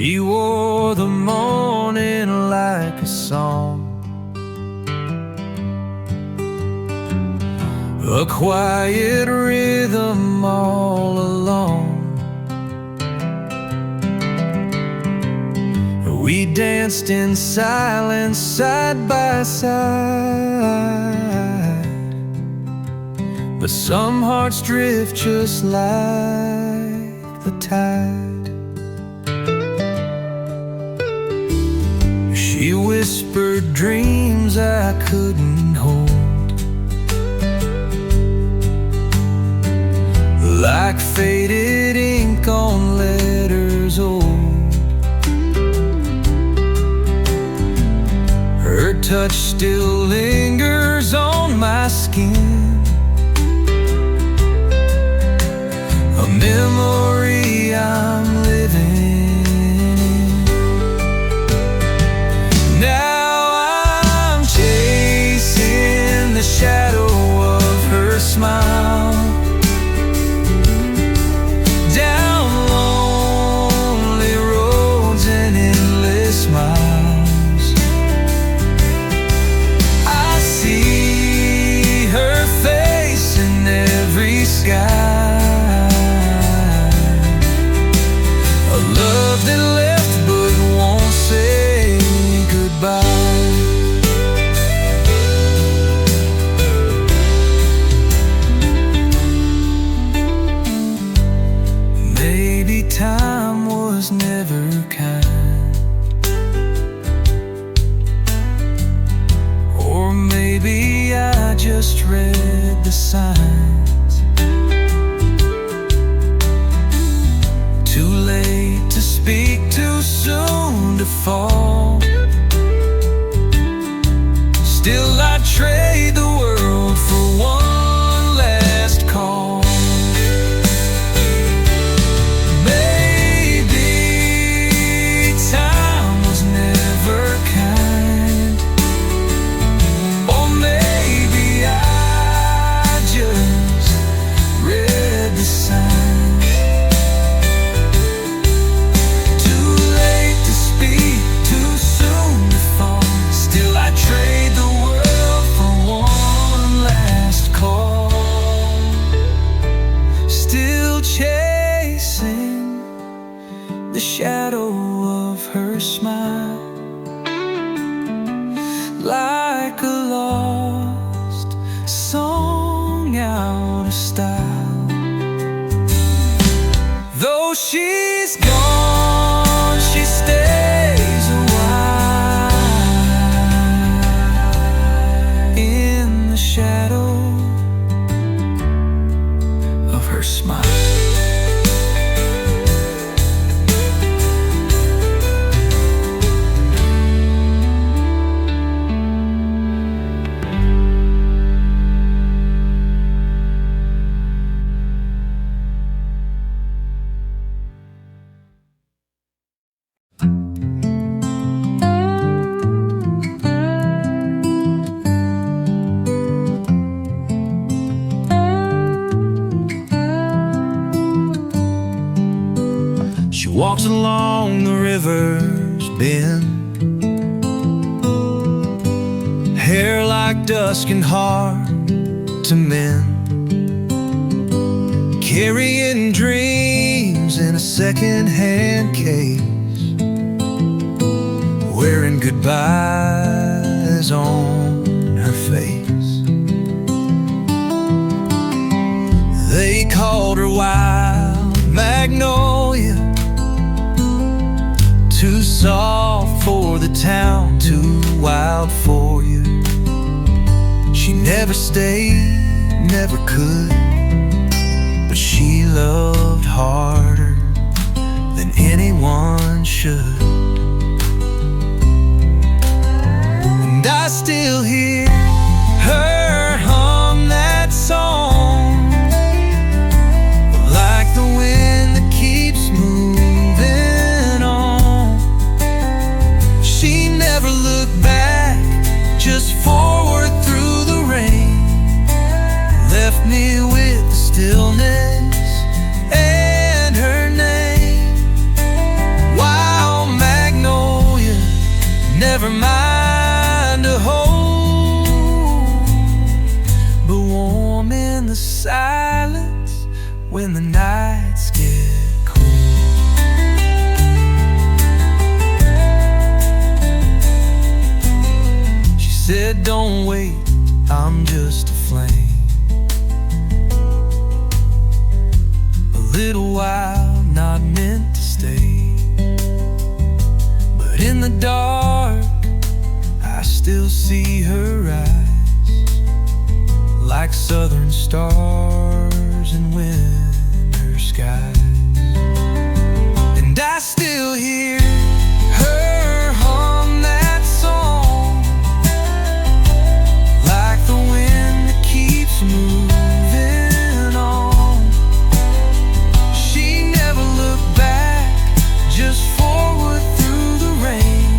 She wore the morning like a song, a quiet rhythm all along. We danced in silence side by side, but some hearts drift just like the tide. She whispered dreams I couldn't hold, like faded ink on letters old. Her touch still lingers on my skin, a memory I'm living in. Now I'm chasing the shadow of her smile, down lonely roads and endless miles. I see her face in every sky, a love that left but won't say goodbye. Maybe time was never kind, or maybe I just read the signs. Too late to speak, too soon to fall. Still I'd trade the world for one last call. Maybe time was never kind, or maybe I just read the signs. Too late to speak, too soon to fall. Still I trade the world for one last call. Still chasing the shadow of her smile, like a lost song out of style. Though she's gone, she stays a while in the shadow of her smile. She walks along the river's bend, hair like dusk and heart to mend, carrying dreams in a second-hand case, wearing goodbyes on her face. They called her wild Magnolia, too soft for the town, too wild for you. She never stayed, never could, but she loved harder than anyone should. And I still hear her hum that song, like the wind that keeps moving on. She never looked back, just forward through the rain, left me with the stillness and her name. Wow, when the nights get cold. She said, don't wait, I'm just a flame. A little while, not meant to stay. But in the dark, I still see her eyes, like southern stars in winter skies. And I still hear her hum that song, like the wind that keeps moving on. She never looked back, just forward through the rain.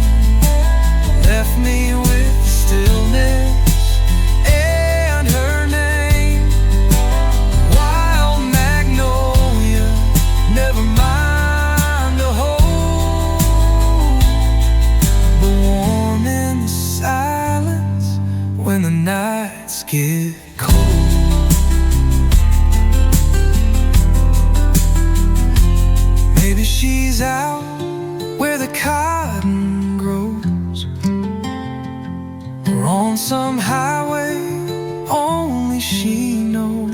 Left me with the stillness and her name. Wild magnolia, never mind the hold, but warm in the silence when the nights get cold. Maybe she's out where the cotton grows, or on some highway only she knows.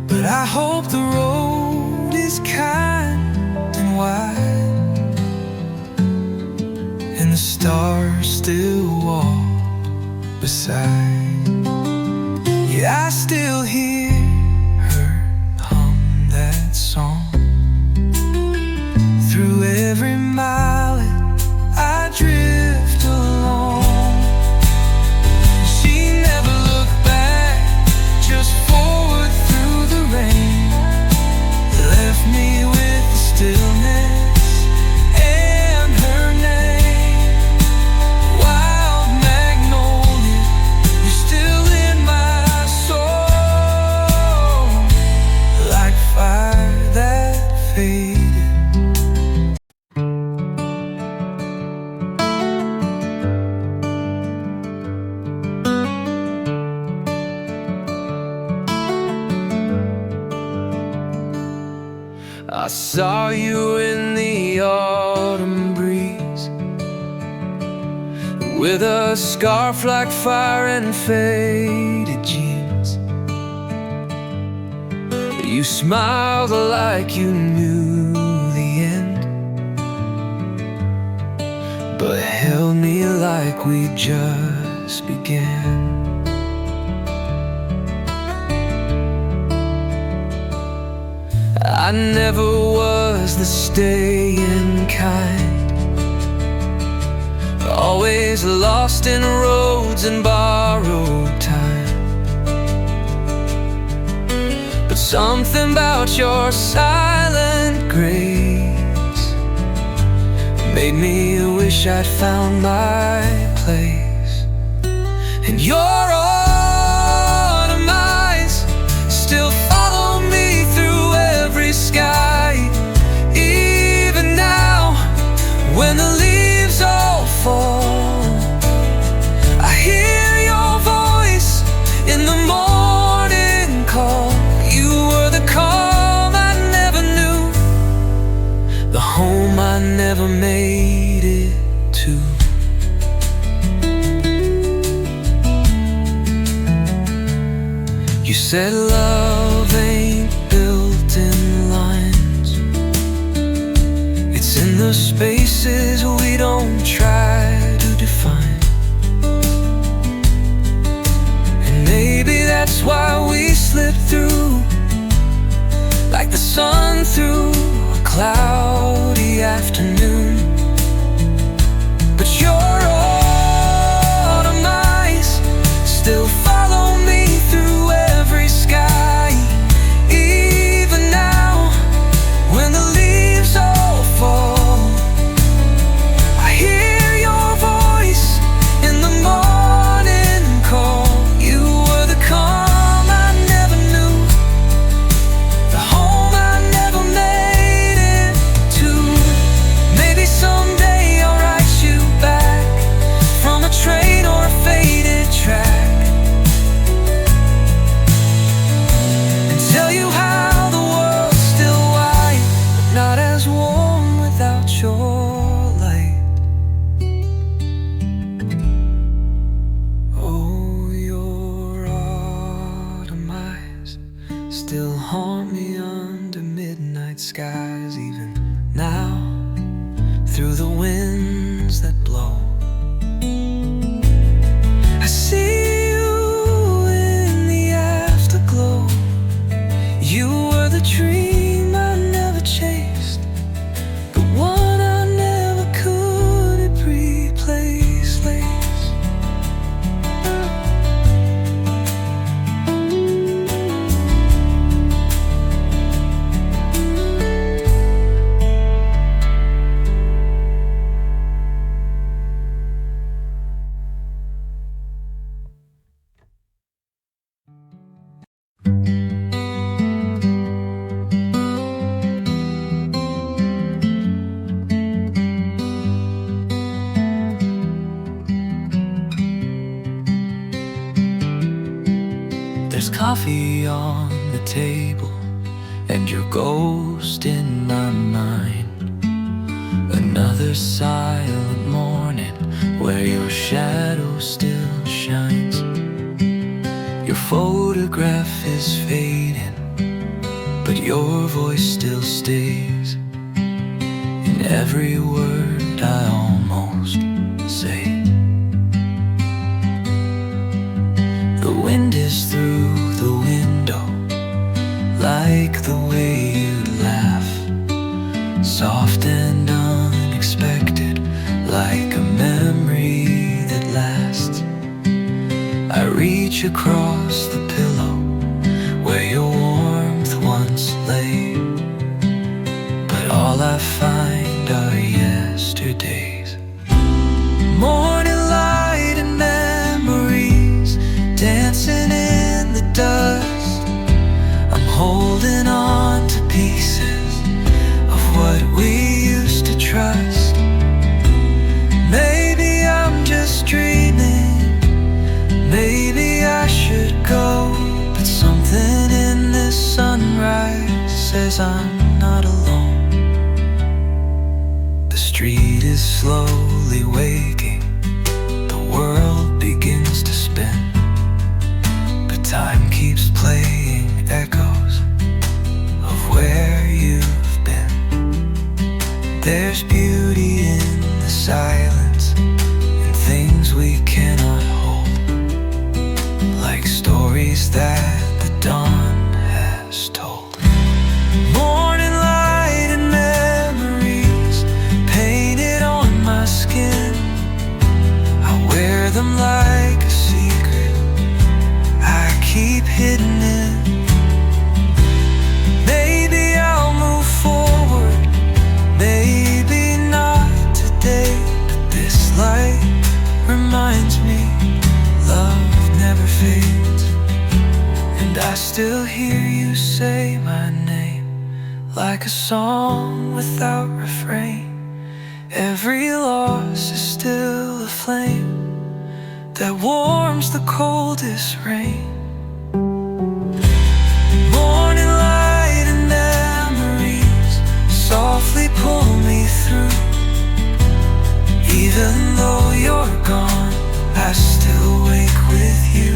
But I hope the road is kind and wide, and the stars still walk beside. Yeah, I still hear her hum that song through every mile I drift along. She never looked back, just forward through the rain. Left me with the stillness and her name. Wild magnolia, you're still in my soul, like fire that faded. I saw you in the autumn breeze, with a scarf like fire and faded jeans. You smiled like you knew the end, but held me like we just began. I never was the staying kind, always lost in roads and borrowed time. But something about your silent grace made me wish I'd found my place. And your autumn eyes still follow me through every sky. Even now, when the leaves all fall, I hear your voice in the morning call. You were the calm I never knew, the home I never made it to. You said love ain't built in lines, it's in the spaces we don't try to define. And maybe that's why we slip through, like the sun through a cloudy afternoon. But your autumn eyes still follow me through every sky. Even now, when the leaves all fall, I hear your voice in the morning call. You were the calm I never knew, the home I never made it to. haunt me under midnight skies, even now, through the winds that blow. I see you in the afterglow. You were the dream I never chased, the one I never could replace. There's coffee on the table and your ghost in my mind. Another silent morning where your shadow still shines. Your photograph is fading, but your voice still stays in every word I almost say. The wind is through the window, like the way you laugh, soft and unexpected, like a memory that lasts. I reach across the pillow where your warmth once lay, but all I find are yesterdays. Morning light and memories dancing in the dust. I'm holding on to pieces of what we used to trust. Maybe I'm just dreaming, maybe I should go, but something in this sunrise says I'm not alone. The street is slowly waking, the world begins to spin, but time keeps playing echoes of where you've been. There's beauty in the silence and things we cannot hold, like stories that the dawn has told. Morning light and memories painted on my skin. I wear them like a secret I keep hidden in. Maybe I'll move forward, maybe not today, but this light reminds me love never fades. And I still hear you say my name, like a song without refrain. Every loss is still a flame that warms the coldest rain. Morning light and memories softly pull me through. Even though you're gone, I still wake with you.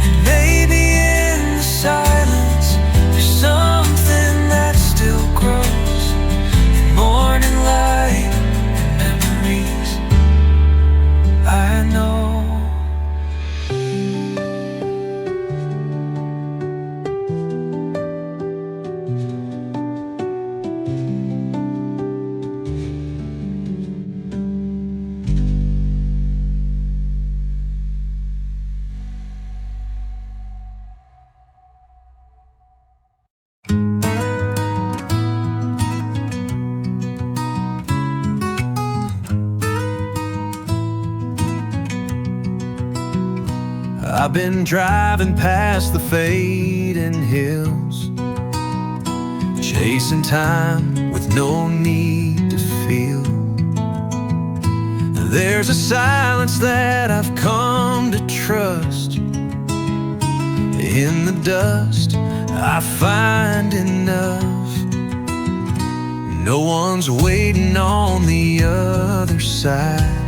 And maybe in the silence there's something that still grows in morning light and memories. I know. I've been driving past the fading hills, chasing time with no need to feel. There's a silence that I've come to trust. In the dust I find enough. No one's waiting on the other side,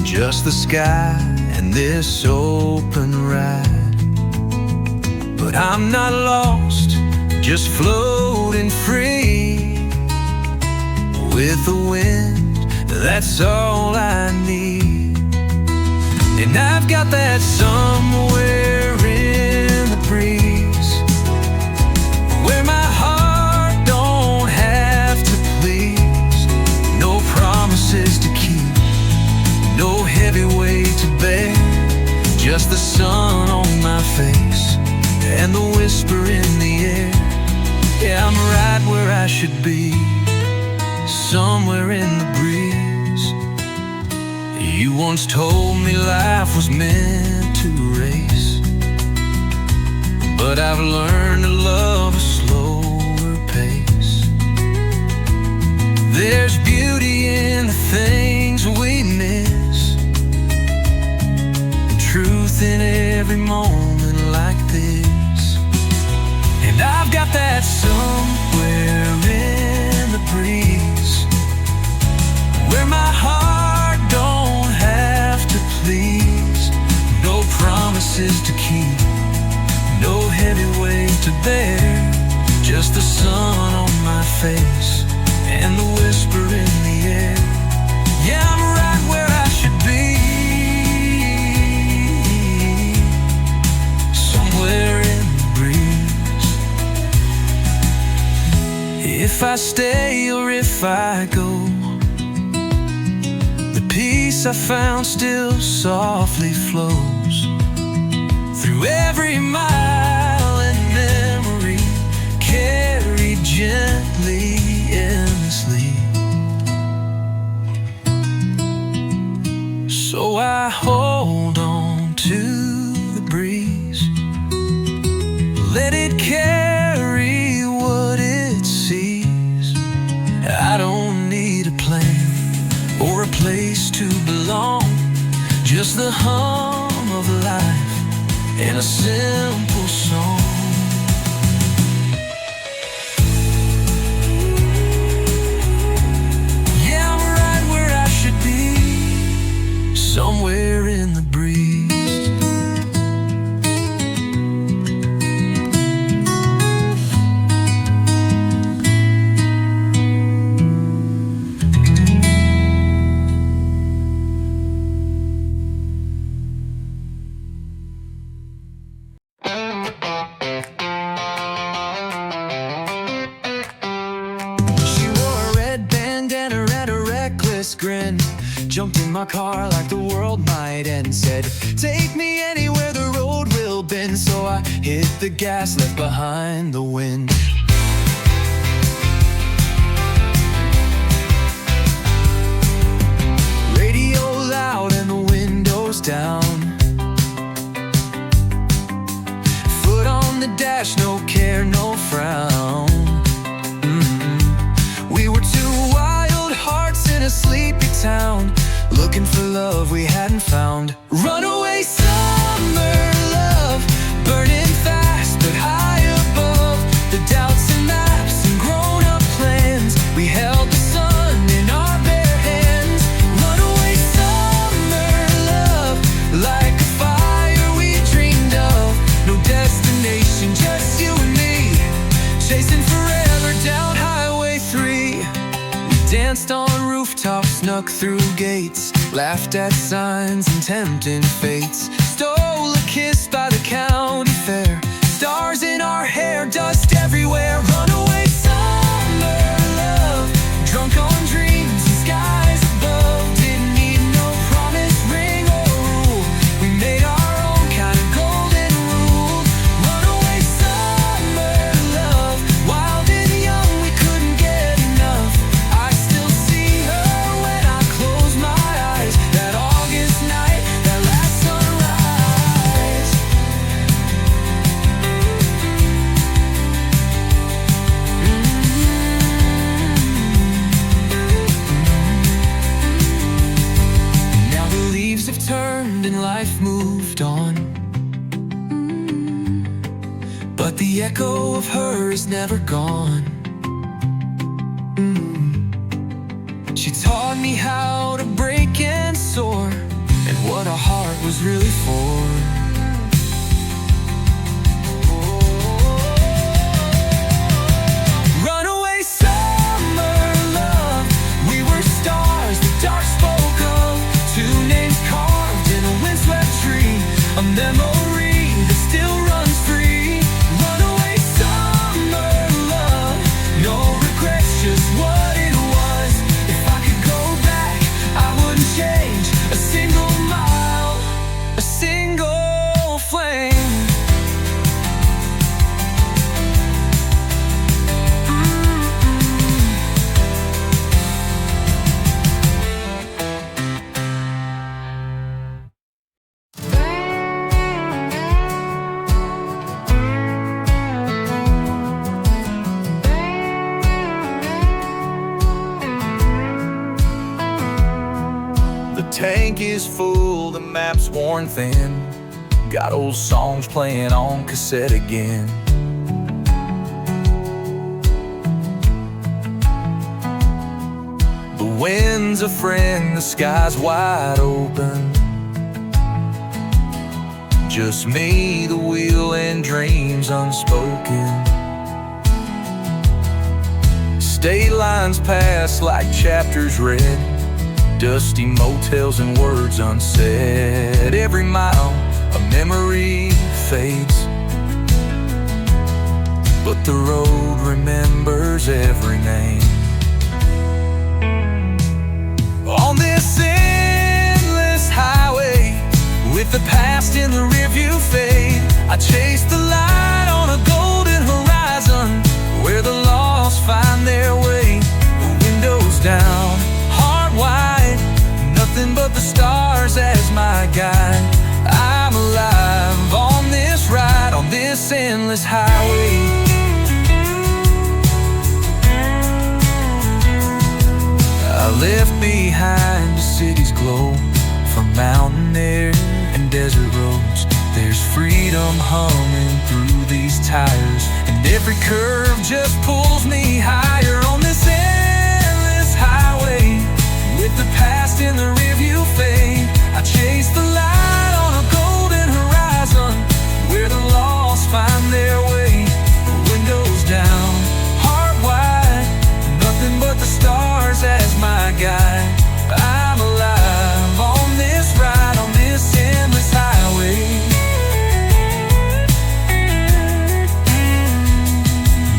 just the sky and this open ride. but I'm not lost, just floating free. With the wind, that's all I need. And I've got that somewhere in the breeze, where my heart don't have to please. No promises to keep, no heavy weight to bear, just the sun on my face and the whisper in the air. Yeah, I'm right where I should be, somewhere in the breeze. You once told me life was meant to race, but I've learned to love a slower pace. There's beauty in the things we miss, truth in every moment like this. And I've got that somewhere in the breeze, where my heart don't have to please. No promises to keep, no heavy weight to bear, just the sun on my face and the whisper in the air. Yeah, I'm right where I should be, somewhere in the breeze. If I stay or if I go, the peace I found still softly flows through every mile and memory, carried gently in sleep. So I hold on to the breeze, let it carry what it sees. I don't need a plan or a place to belong, just the hum of life in a simple song. Yeah, I'm right where I should be, somewhere in the breeze. Grin, jumped in my car like the world might end, said, take me anywhere the road will bend. So I hit the gas, left behind the wind. Radio loud and the windows down, foot on the dash, no care, no frown. We were two wild hearts in a sleepy town, looking for love we hadn't found. Runaway summer love, burning fast but high above the doubts and maps and grown-up plans. We held the sun in our bare hands. Runaway summer love, like a fire we dreamed of. No destination, just you and me, chasing forever down Highway 3. We danced on rooftops, snuck through gates, laughed at signs and tempting fates, stole a kiss by the county fair, stars in our hair, dust everywhere. Runaway summer love, drunk on dreams and skies above. Didn't need no promise, ring or rule, we made our own kind of golden rule. Runaway summer love, wild and young, we couldn't get enough. I still see her when I close my eyes, that August night, that last sunrise. Now the leaves have turned and life moved on, but the echo of her is never gone. She taught me how to break and soar, and what a heart was really for. memory that still runs free. Runaway summer love, no regrets, just what it was. If I could go back, I wouldn't change a single mile, a single flame. Tank is full, the map's worn thin. Got old songs playing on cassette again. The wind's a friend, the sky's wide open. Just me, the wheel, and dreams unspoken. State lines pass like chapters read. Dusty motels and words unsaid. Every mile a memory fades, but the road remembers every name. On this endless highway, with the past in the rearview fade, I chase the light on a golden horizon, where the lost find their way. The windows down, heart wide, nothing but the stars as my guide. I'm alive on this ride, on this endless highway. I left behind a city's glow, from mountain air and desert roads. There's freedom humming through these tires, and every curve just pulls me higher. On this endless highway, with the past in the rearview fade, I chase the light on a golden horizon, where the lost find their way. The windows down, heart wide, nothing but the stars as my guide. I'm alive on this ride, on this endless highway.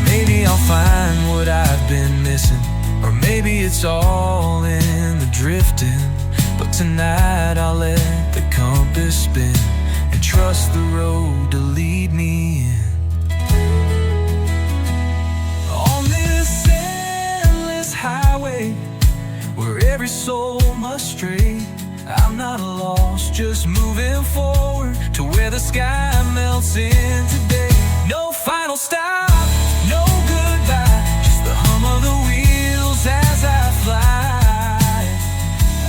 Maybe I'll find what I've been missing, or maybe it's all in the drifting. But tonight I'll let the compass spin, and trust the road to lead me in. On this endless highway, where every soul must stray, I'm not lost, just moving forward to where the sky melts in today. No final stop, no goodbye, just the hum of the wheels as I fly.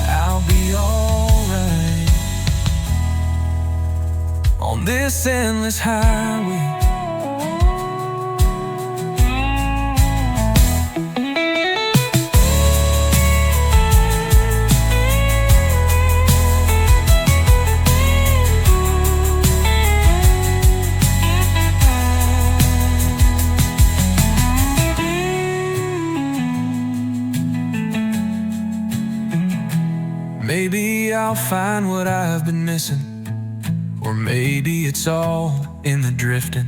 I'll be alright on this endless highway. Maybe I'll find what I've been missing, or maybe it's all in the drifting.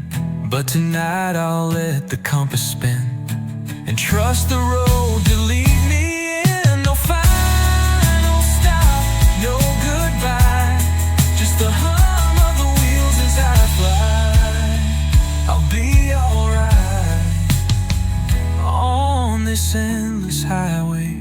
But tonight I'll let the compass spin, and trust the road to lead me in. No final stop, no goodbye, just the hum of the wheels as I fly. I'll be alright on this endless highway.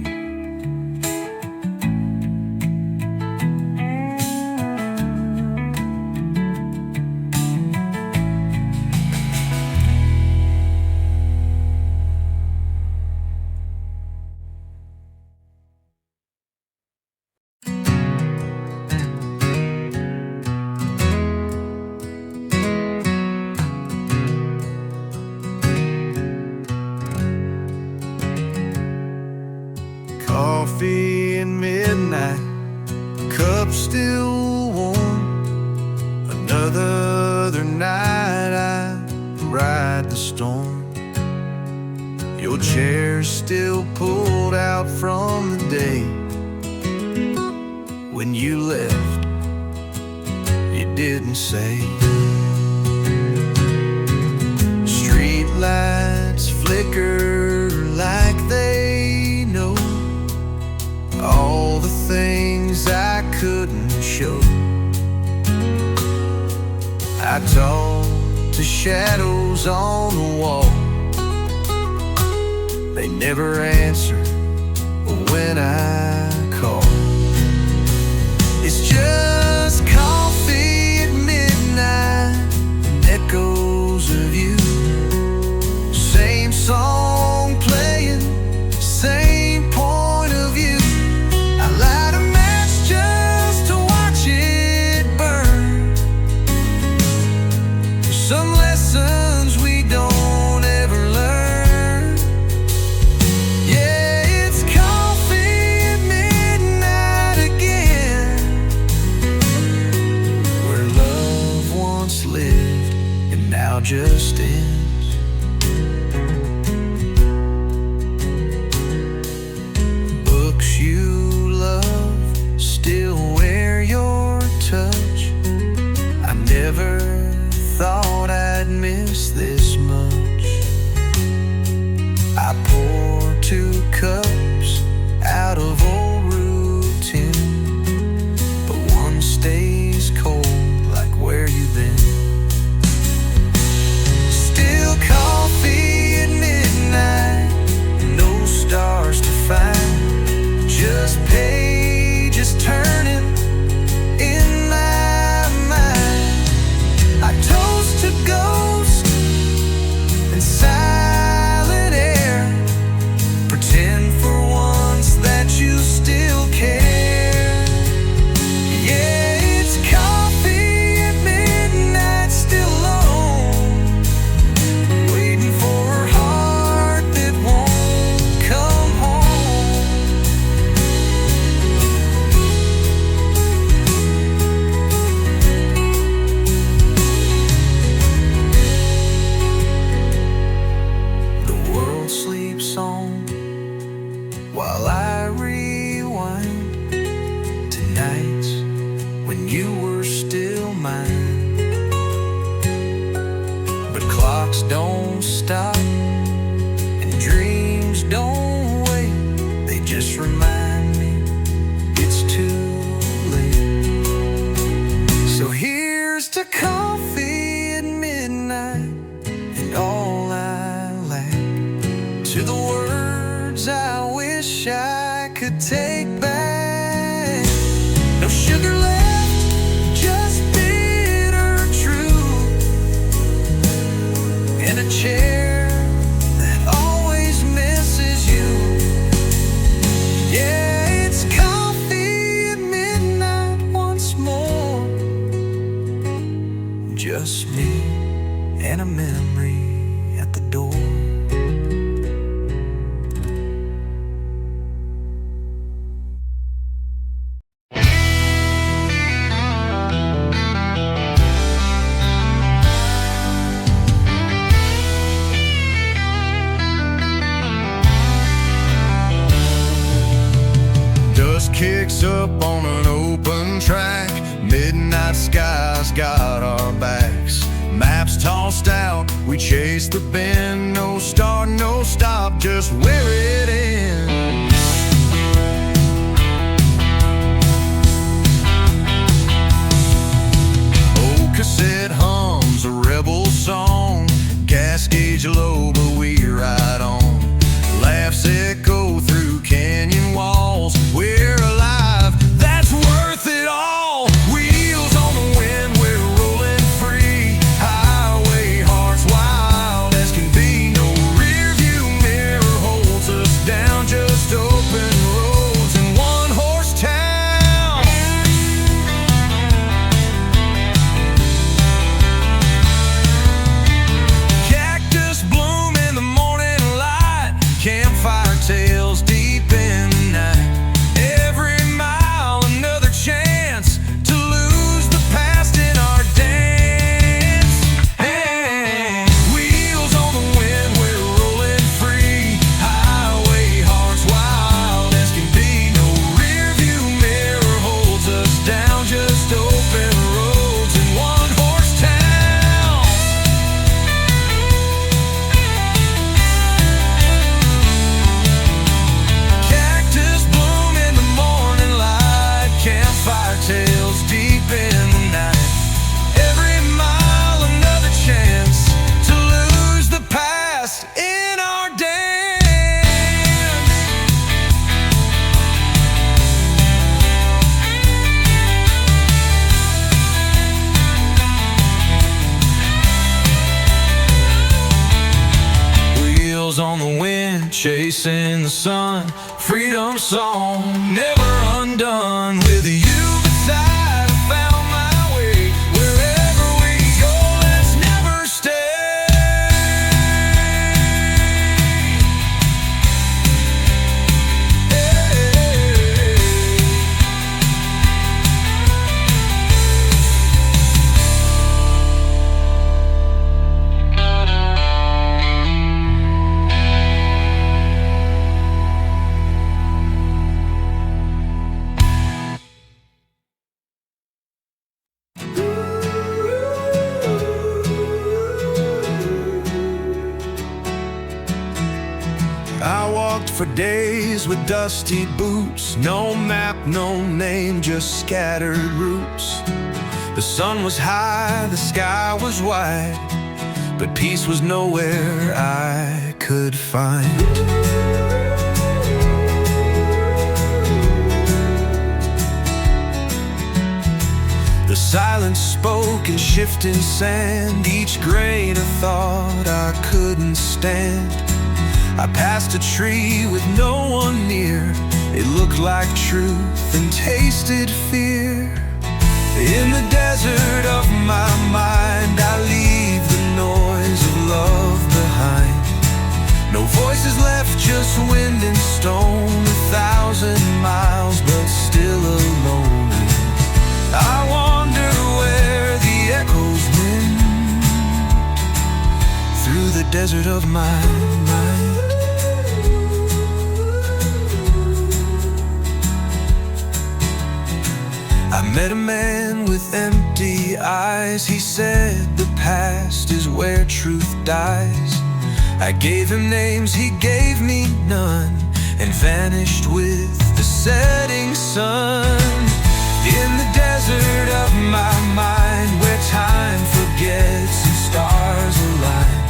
Coffee and midnight, cup still warm. Another night I ride the storm. Your chair's still pulled out from the day when you left. It didn't say. Street lights flicker like they know all the things I couldn't show. I talk to shadows on the wall. They never answer when I call. It's just coffee at midnight and echoes of you. Same song playing, same point of view. I light a match just to watch it burn. Some lessons we don't ever learn. Yeah, it's coffee at midnight again, where love once lived and now just ends. Books you love still wear your touch. I never thought I'd miss this much. I pour 2 cups out of old routine, but one stays cold like where you've been. Still coffee at midnight, no stars to find, just pages turning in my mind. I toast to ghosts and silent air. Pretend for once that you still care. Yeah, it's coffee at midnight, still alone, waiting for her heart that won't come home. The world sleeps on while I rewind to nights when you were still mine. But clocks don't stop and dreams don't wait. They just remind me it's too late. So here's to coffee at midnight and all I lack, to the words I wish I could take back. No sugar left, just bitter truth, and a chair that always misses you. Yeah, it's coffee at midnight once more, just me and a memory at the door. Dust kicks up on an open track. Midnight skies got our backs. Maps tossed out, we chase the bend. No start, no stop, just where it ends. Old cassette hums a rebel song. Gas gauge low, but we ride on. Laughs echo through canyon walls. We're alive, that's worth it all. Wheels on the wind, we're rolling free. Highway hearts wild as can be. No rear view mirror holds us down. Just open roads and one horse town. Cactus bloom in the morning light. Campfire tales deep in the night. Every mile another chance to lose the past in our dance. Hey, wheels on the wind, we're rolling free. Highway hearts wild as can be. No rear view mirror holds us down. Just open roads and chasing the sun, freedom song, never undone. With you beside, I found my way. Wherever we go, let's never stay. I walked for days with dusty boots, no map, no name, just scattered roots. The sun was high, the sky was wide, but peace was nowhere I could find. The silence spoke in shifting sand, each grain of thought I couldn't stand. I passed a tree with no one near. It looked like truth and tasted fear. In the desert of my mind, I leave the noise of love behind. No voices left, just wind and stone. 1,000 miles, but still alone. I wonder where the echoes went through the desert of my mind. I met a man with empty eyes. He said the past is where truth dies. I gave him names, he gave me none, and vanished with the setting sun. In the desert of my mind, where time forgets and stars align.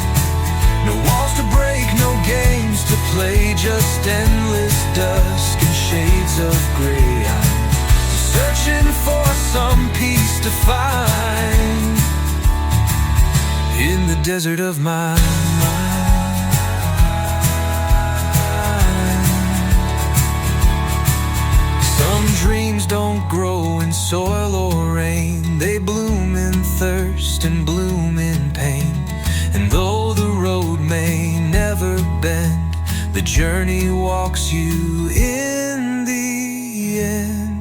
No walls to break, no games to play, just endless dusk and shades of gray. Searching for some peace to find in the desert of my mind. Some dreams don't grow in soil or rain. They bloom in thirst and bloom in pain. And though the road may never bend, the journey walks you in the end.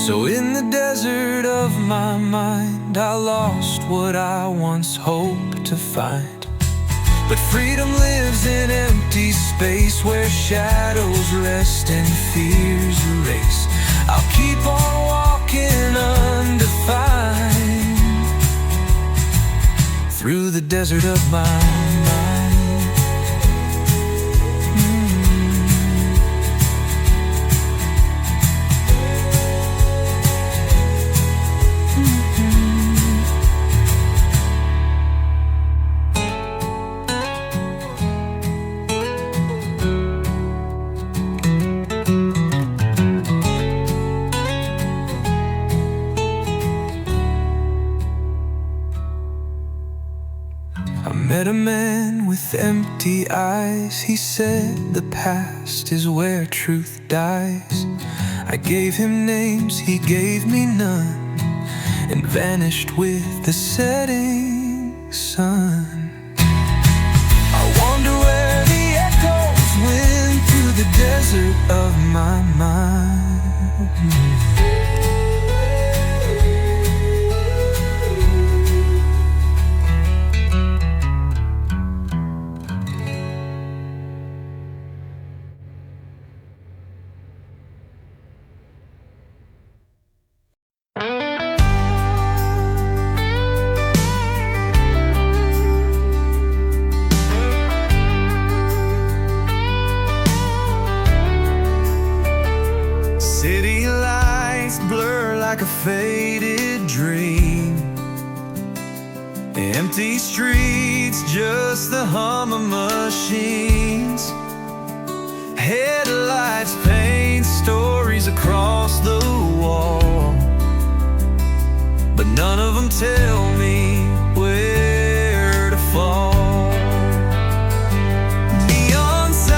So in the desert of my mind, I lost what I once hoped to find. But freedom lives in empty space, where shadows rest and fears erase. I'll keep on walking undefined through the desert of my mind. I met a man with empty eyes. He said the past is where truth dies. I gave him names, he gave me none, and vanished with the setting sun. I wonder where the echoes went through the desert of my mind. City lights blur like a faded dream. Empty streets, just the hum of machines. Headlights paint stories across the wall, but none of them tell me where to fall. Neon signs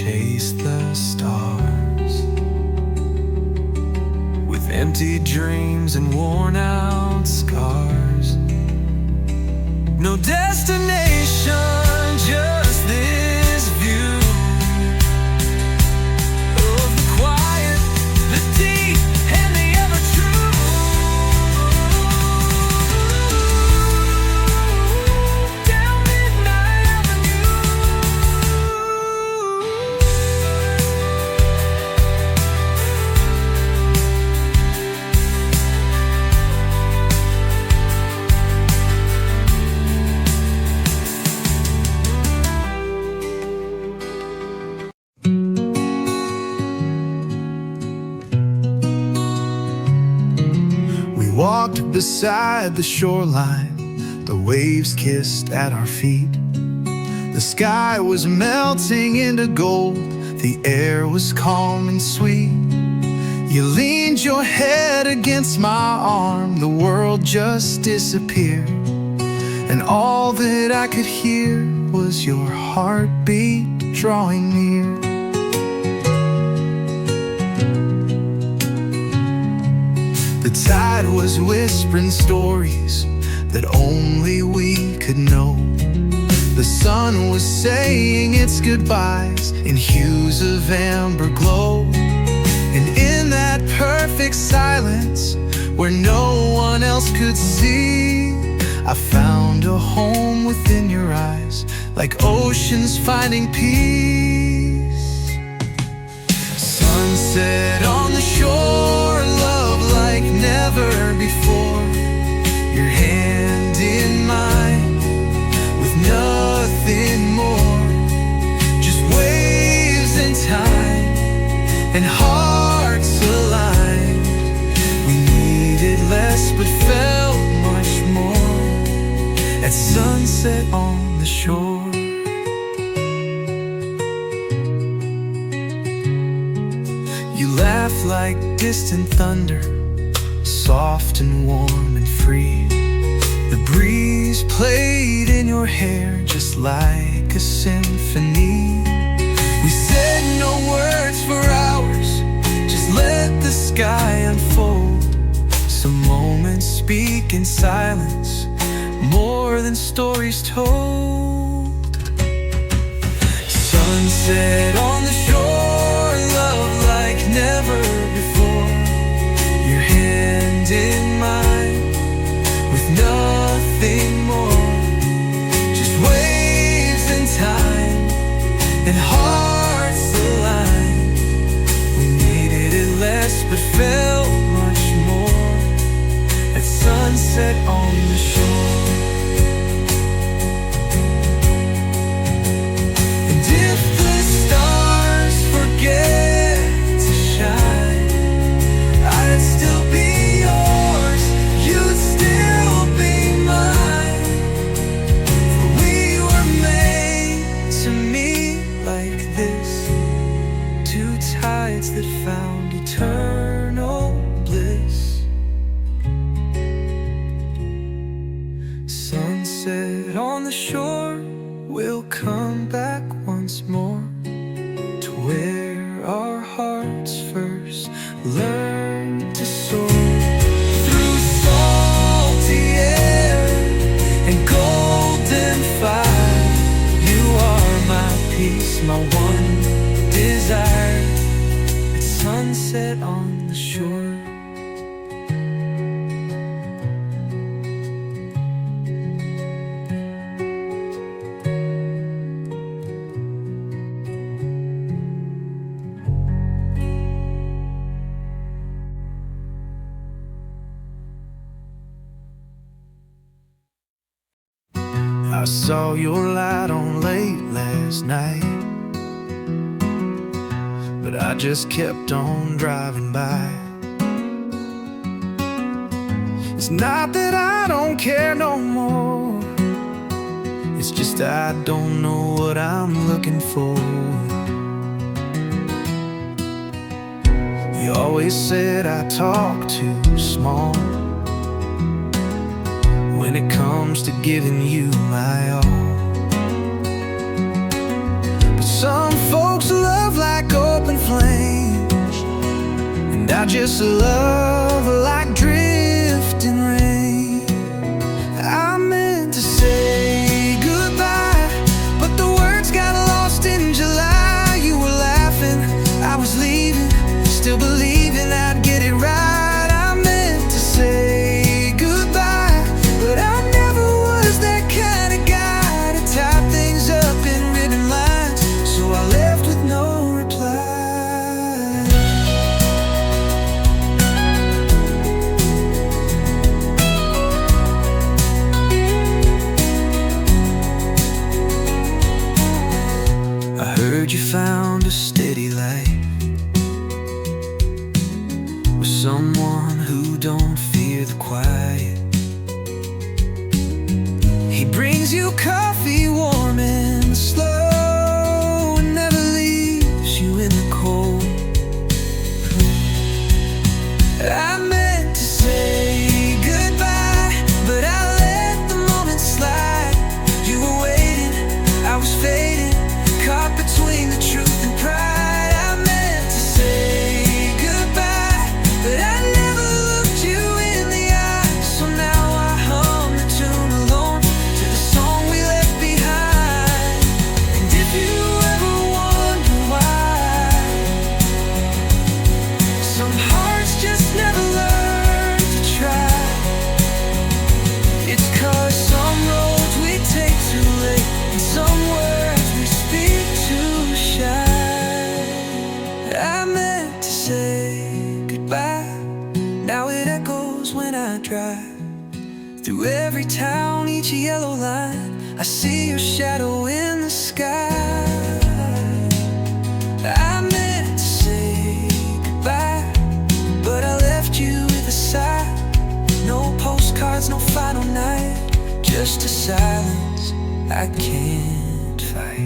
chase the stars. With empty dreams and worn out scars. No destination, just this view of the quiet, the deep, and the ever true. Down Midnight Avenue. Walked beside the shoreline, the waves kissed at our feet. The sky was melting into gold, the air was calm and sweet. You leaned your head against my arm, the world just disappeared. And all that I could hear was your heartbeat drawing near. The tide was whispering stories that only we could know. The sun was saying its goodbyes in hues of amber glow. And in that perfect silence where no one else could see, I found a home within your eyes, like oceans finding peace. Sunset on the shore, love like never before. Your hand in mine, with nothing more. Just waves in time, and hearts aligned. We needed less but felt much more. At sunset on the shore. You laugh like distant thunder, soft and warm and free. The breeze played in your hair just like a symphony. We said no words for hours, just let the sky unfold. Some moments speak in silence, more than stories told. Sunset on the shore, love like never before. Your hand in mine, with nothing more. Just waves in time, and hearts aligned. We needed it less but felt much more. At sunset on the shore. And if the stars forget to shine, I'd still be yours, you'd still be mine. For we were made to meet like this, two tides that found eternal bliss. Sunset on the shore, we'll come back once more to where our hearts first learned to soar. Through salty air and golden fire, you are my peace, my one desire. At sunset on the shore. I saw your light on late last night, but I just kept on driving by. It's not that I don't care no more, it's just I don't know what I'm looking for. You always said I talk too small when it comes to giving you my all. But some folks love just love like drifting rain. I meant to say goodbye, but the words got lost in July. You were laughing, I was leaving, still believing I'd get it right. I meant to say goodbye, but I never was that kind of guy to type things up in written lines, so I left with no reply. I heard you found a steady life with someone who don't fear the quiet. He brings you coffee warm and slow, and never leaves you in the cold. I meant to say goodbye, but I let the moment slide. You were waiting, I was fading, caught between the truth and pride. I meant to say goodbye, but I never looked you in the eye. So now I hum the tune alone to the song we left behind. And if you ever wonder why some hearts just never learn to try, it's 'cause some roads we take too late, and some words we speak too shy. I meant to say goodbye, now it echoes when I drive through every town, each yellow line. I see your shadow in the sky. I meant to say goodbye, but I left you with a sigh. No postcards, no final night, just a silence I can't fight.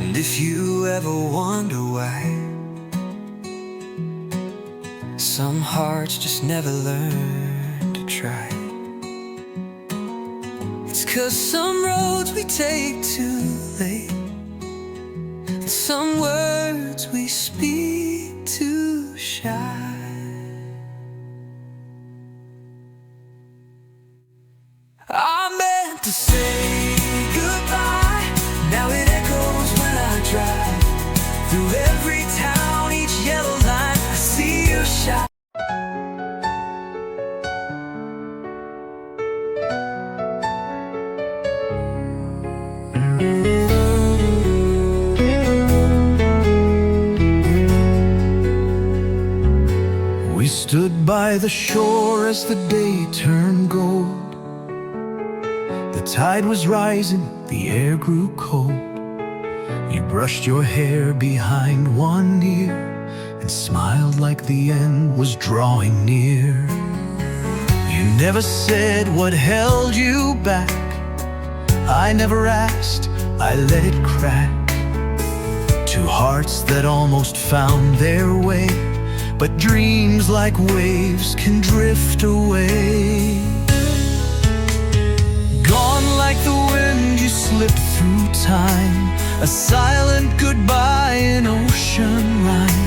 And if you ever wonder why some hearts just never learn to try, it's 'cause some roads we take too late, and some words we speak too shy. I meant to say goodbye, now it echoes when I drive through every town, each yellow line. I see your shine. We stood by the shore as the day turned gold. The tide was rising, the air grew cold. You brushed your hair behind one ear and smiled like the end was drawing near. You never said what held you back. I never asked, I let it crack. Two hearts that almost found their way, but dreams like waves can drift away. Gone like the wind, you slipped through time, a silent goodbye in ocean rhyme.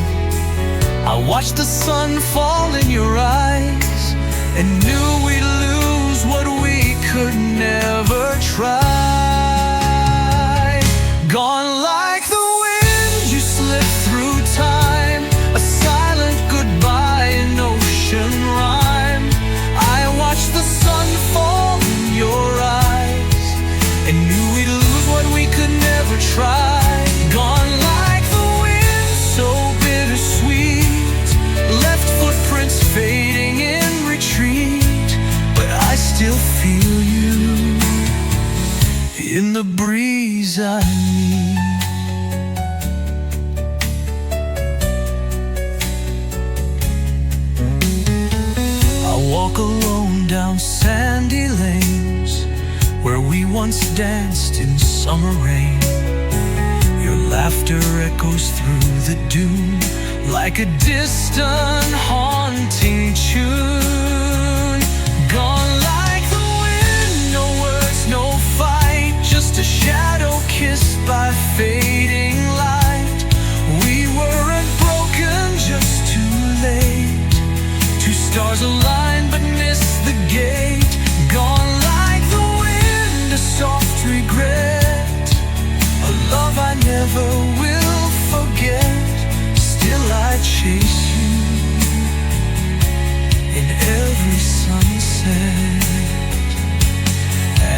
I watched the sun fall in your eyes and knew we'd lose what we could never try. Gone like the wind, you slipped through time, a silent goodbye in ocean rhyme. I watched the sun fall in your eyes and knew we'd lose what we could never try. Gone like the wind, so bittersweet, left footprints fading in retreat, but I still feel you in the breeze I need. down sandy lanes where we once danced in summer rain. Your laughter echoes through the dune like a distant haunting tune. Gone like the wind, no words, no fight, just a shadow kissed by fading light. We weren't broken, just too late. Two stars aligned but missed the gate. Gone like the wind, a soft regret, a love I never will forget. Still I chase you in every sunset.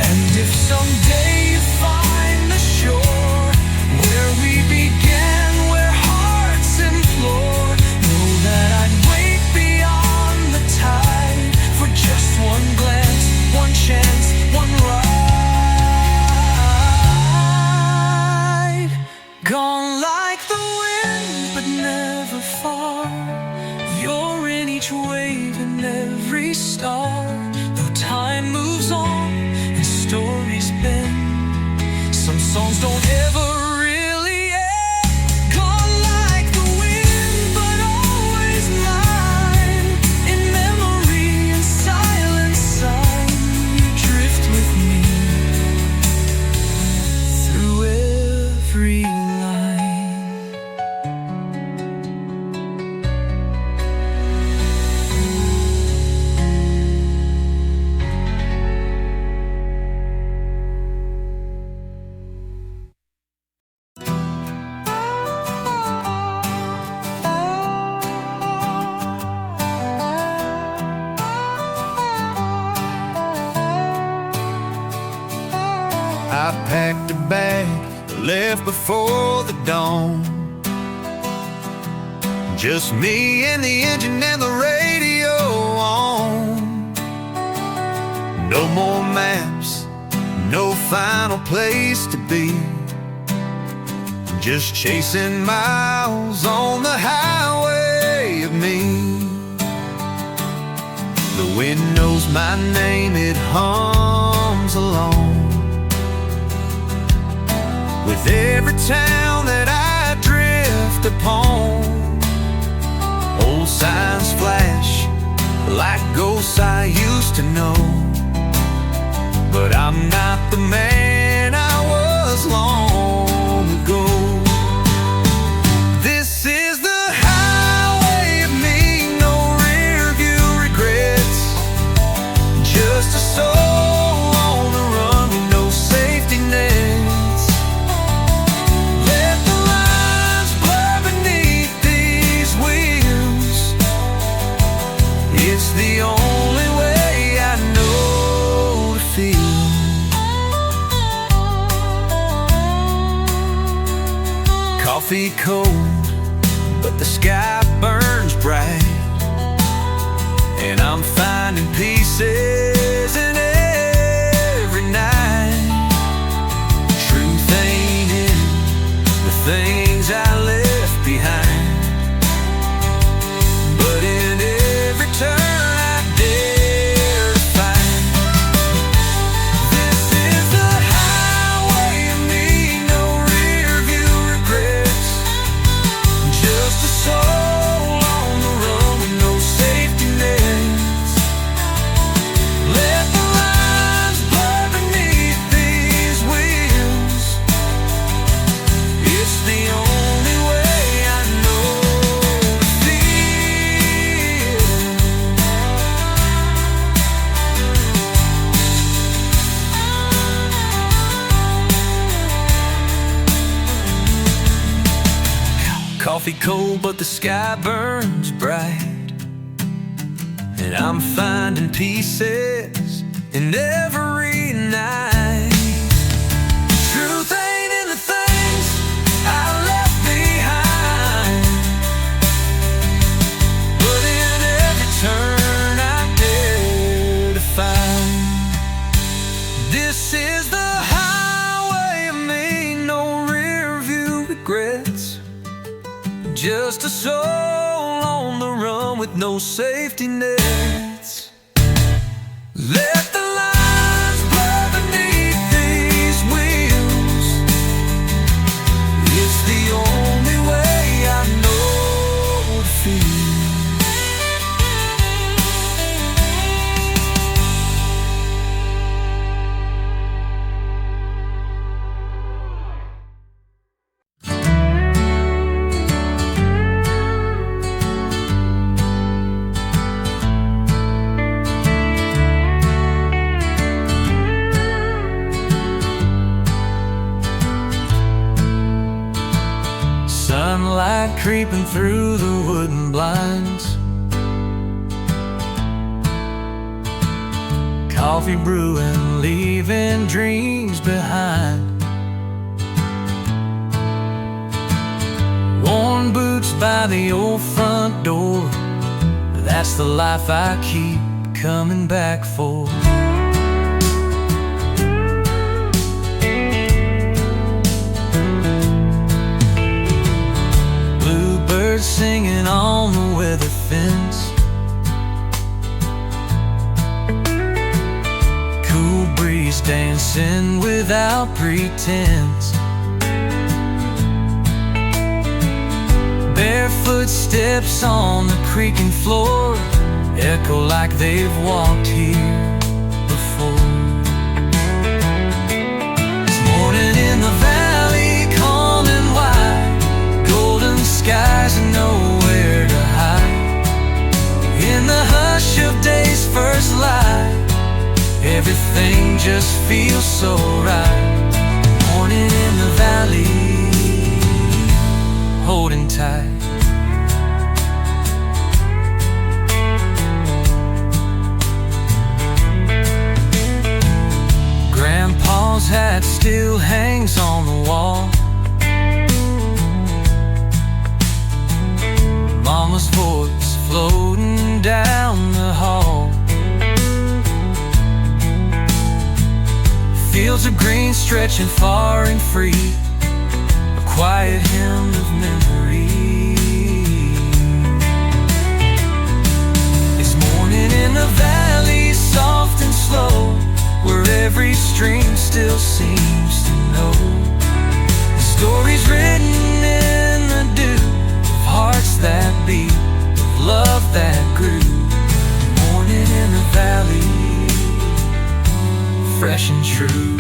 And if someday you find the shore where we began, where hearts implore, know that I'd wait beyond the tide for just one glance, one chance, one ride. Gone like the wind, but never far. You're in each wave and every star. Though time moves on and stories bend, some songs don't ever really end. Gone like the wind, but always mine. In memory and silent sign, you drift with me through every line. I packed a bag, left before the dawn. Just me and the engine and the radio on. No more maps, no final place to be. Just chasing miles on the highway of me. The wind knows my name, it hums along with every town that I drift upon. Old signs flash like ghosts I used to know, but I'm not the man I was long ago. This is the highway of me, no rear view regrets, just a soul on the run with no safety nets. Let the lines blur beneath these wheels. It's the only way I know to feel. Coffee cold, but the sky burns bright, and I'm finding pieces in every night. Truth ain't in the things I left behind, but in every turn I dare to find. This is the highway of me, no rear view regrets, just a soul on the run with no safety nets. Let the lines blur beneath these wheels. It's the only way I know to feel. Coffee cold, but the sky burns bright, and I'm finding pieces in every night. Truth ain't in the things I left behind, but in every turn I dare to find. This is the highway of me, no rear view regrets, just a soul on the run with no safety nets. Let the lines blur beneath these wheels. It's the only way I know to feel. Sunlight creeping through the wooden blinds, coffee brewing, leaving dreams behind. Worn boots by the old front door, that's the life I keep coming back for. Bluebirds singing on the weather fence, cool breeze dancing without pretense. Bare footsteps on the creaking floor echo like they've walked here before. It's morning in the valley, calm and wide, golden skies and nowhere to hide. In the hush of day's first light, everything just feels so right. Morning in the valley, holding tight. Grandpa's hat still hangs on the wall, Mama's voice floating down the hall. Fields of green stretching far and free, a quiet hymn of memory. It's morning in the valley, soft and slow, where every stream still seems to know the stories written in the dew of hearts that beat, of love that grew. Morning in the valley, fresh and true.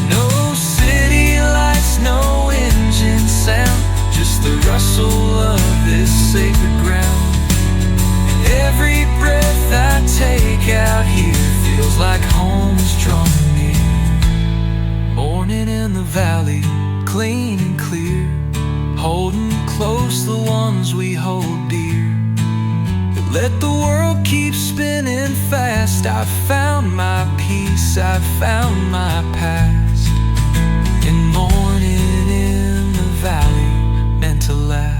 No city lights, no engine sound, just the rustle of this sacred ground. And every breath I take out here feels like home is drawing near. Morning in the valley, clean and clear, holding close the ones we hold dear. Let the world keep spinning fast, I've found my peace, I've found my past. And morning in the valley meant to last.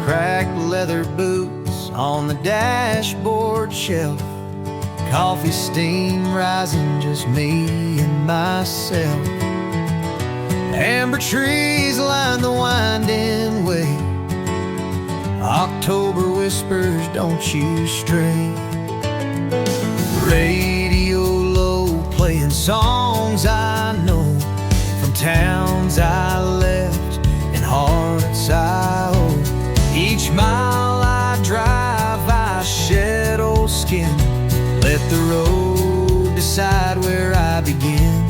Cracked leather boots on the dashboard shelf, coffee steam rising, just me and myself. Amber trees line the winding way, October whispers, don't you stray. Radio low, playing songs I know, from towns I left and hearts I owe. Each mile I drive, I shed old skin, let the road decide where I begin.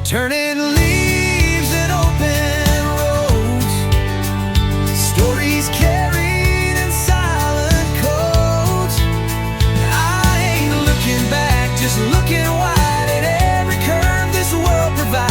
Turning leaves and open roads, stories carried in silent codes. I ain't looking back, just looking wide at every curve this world provides.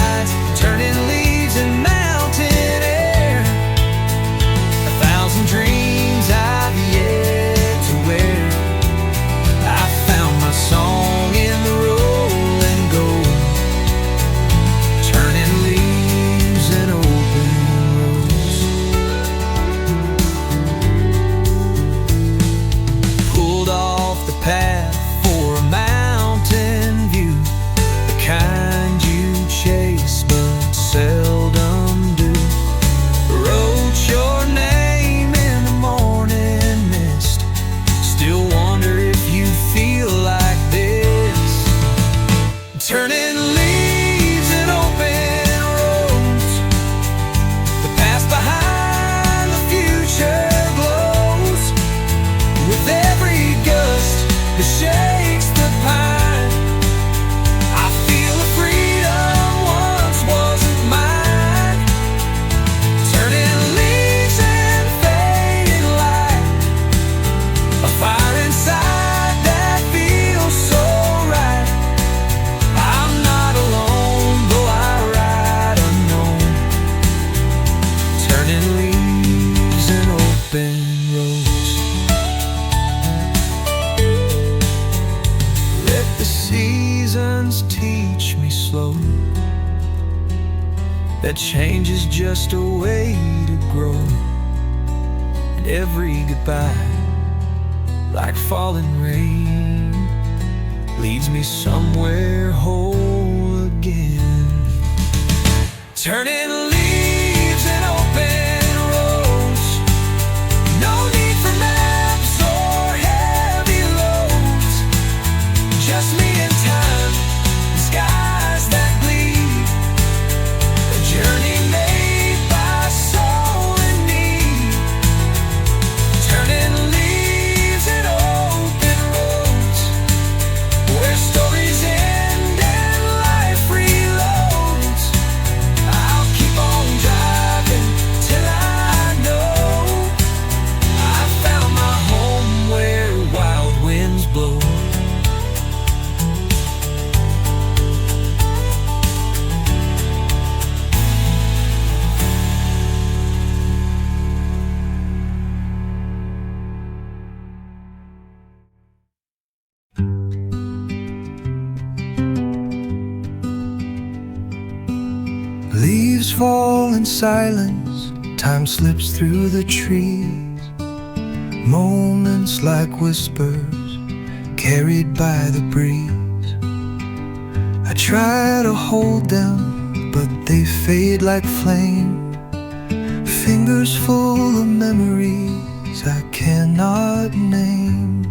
change is just a way to grow, and every goodbye, like falling rain, leads me somewhere whole again. Turning leaves and open roads, no need for maps or heavy loads, just me and time, and skies that bleed, a journey made by soul and need. Turning leaves and open roads, where stories end and life reloads. I'll keep on driving till I know I found my home where wild winds blow. Leaves fall in silence, time slips through the trees. Moments like whispers, carried by the breeze. I try to hold them, but they fade like flame. Fingers full of memories I cannot name.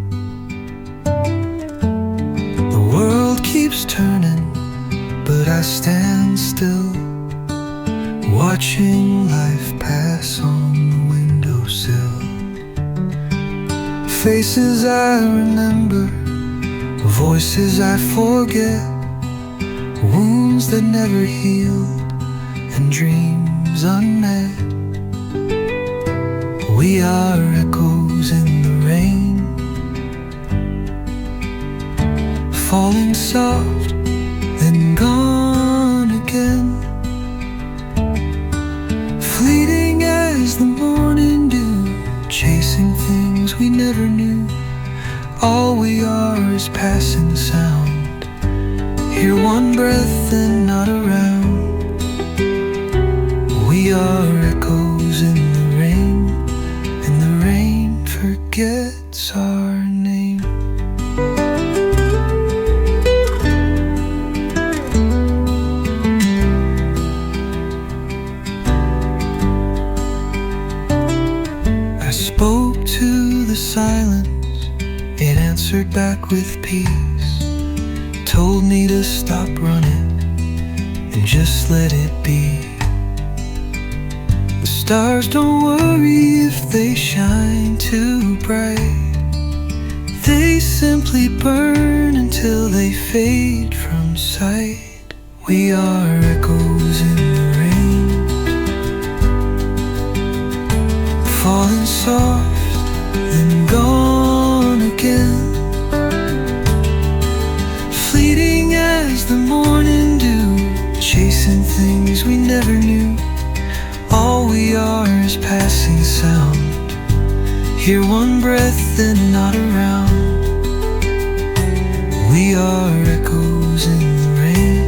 The world keeps turning, but I stand still, watching life pass on the windowsill. Faces I remember, voices I forget, wounds that never healed, and dreams unmet. We are echoes in the rain, falling soft, then gone again. Fleeting as the morning dew, chasing things we never knew. All we are is passing sound, hear one breath and not around. We are echoes in the rain, and the rain forgets our name. I spoke to the silence, it answered back with peace. Told me to stop running and just let it be. The stars don't worry if they shine too bright, they simply burn until they fade from sight. We are echoes in the rain, falling soft, then gone again. Fleeting as the morning dew, chasing things we never knew. All we are is passing sound, hear one breath and not around. We are echoes in the rain,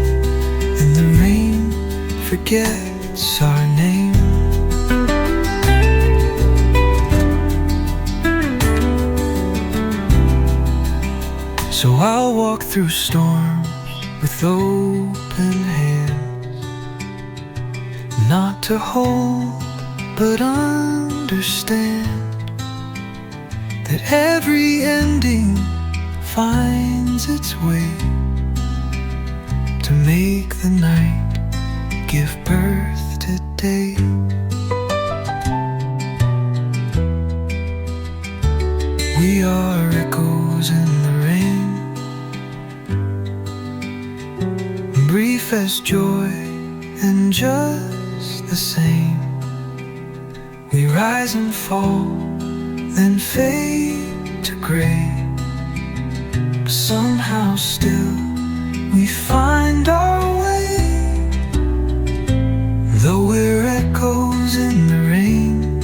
and the rain forgets our name. So I'll walk through storms with open hands, not to hold, but understand that every ending finds its way to make the night give birth to day. We are echoes in the rain, brief as joy and just the same. We rise and fall, then fade to gray. But somehow still we find our way. Though we're echoes in the rain,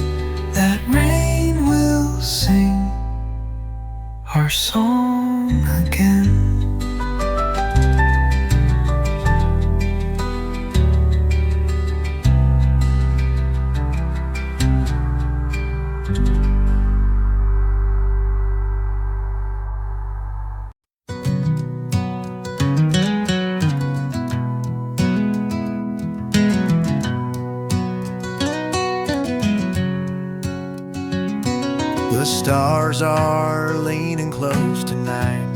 that rain will sing our song again. The stars are leaning close tonight.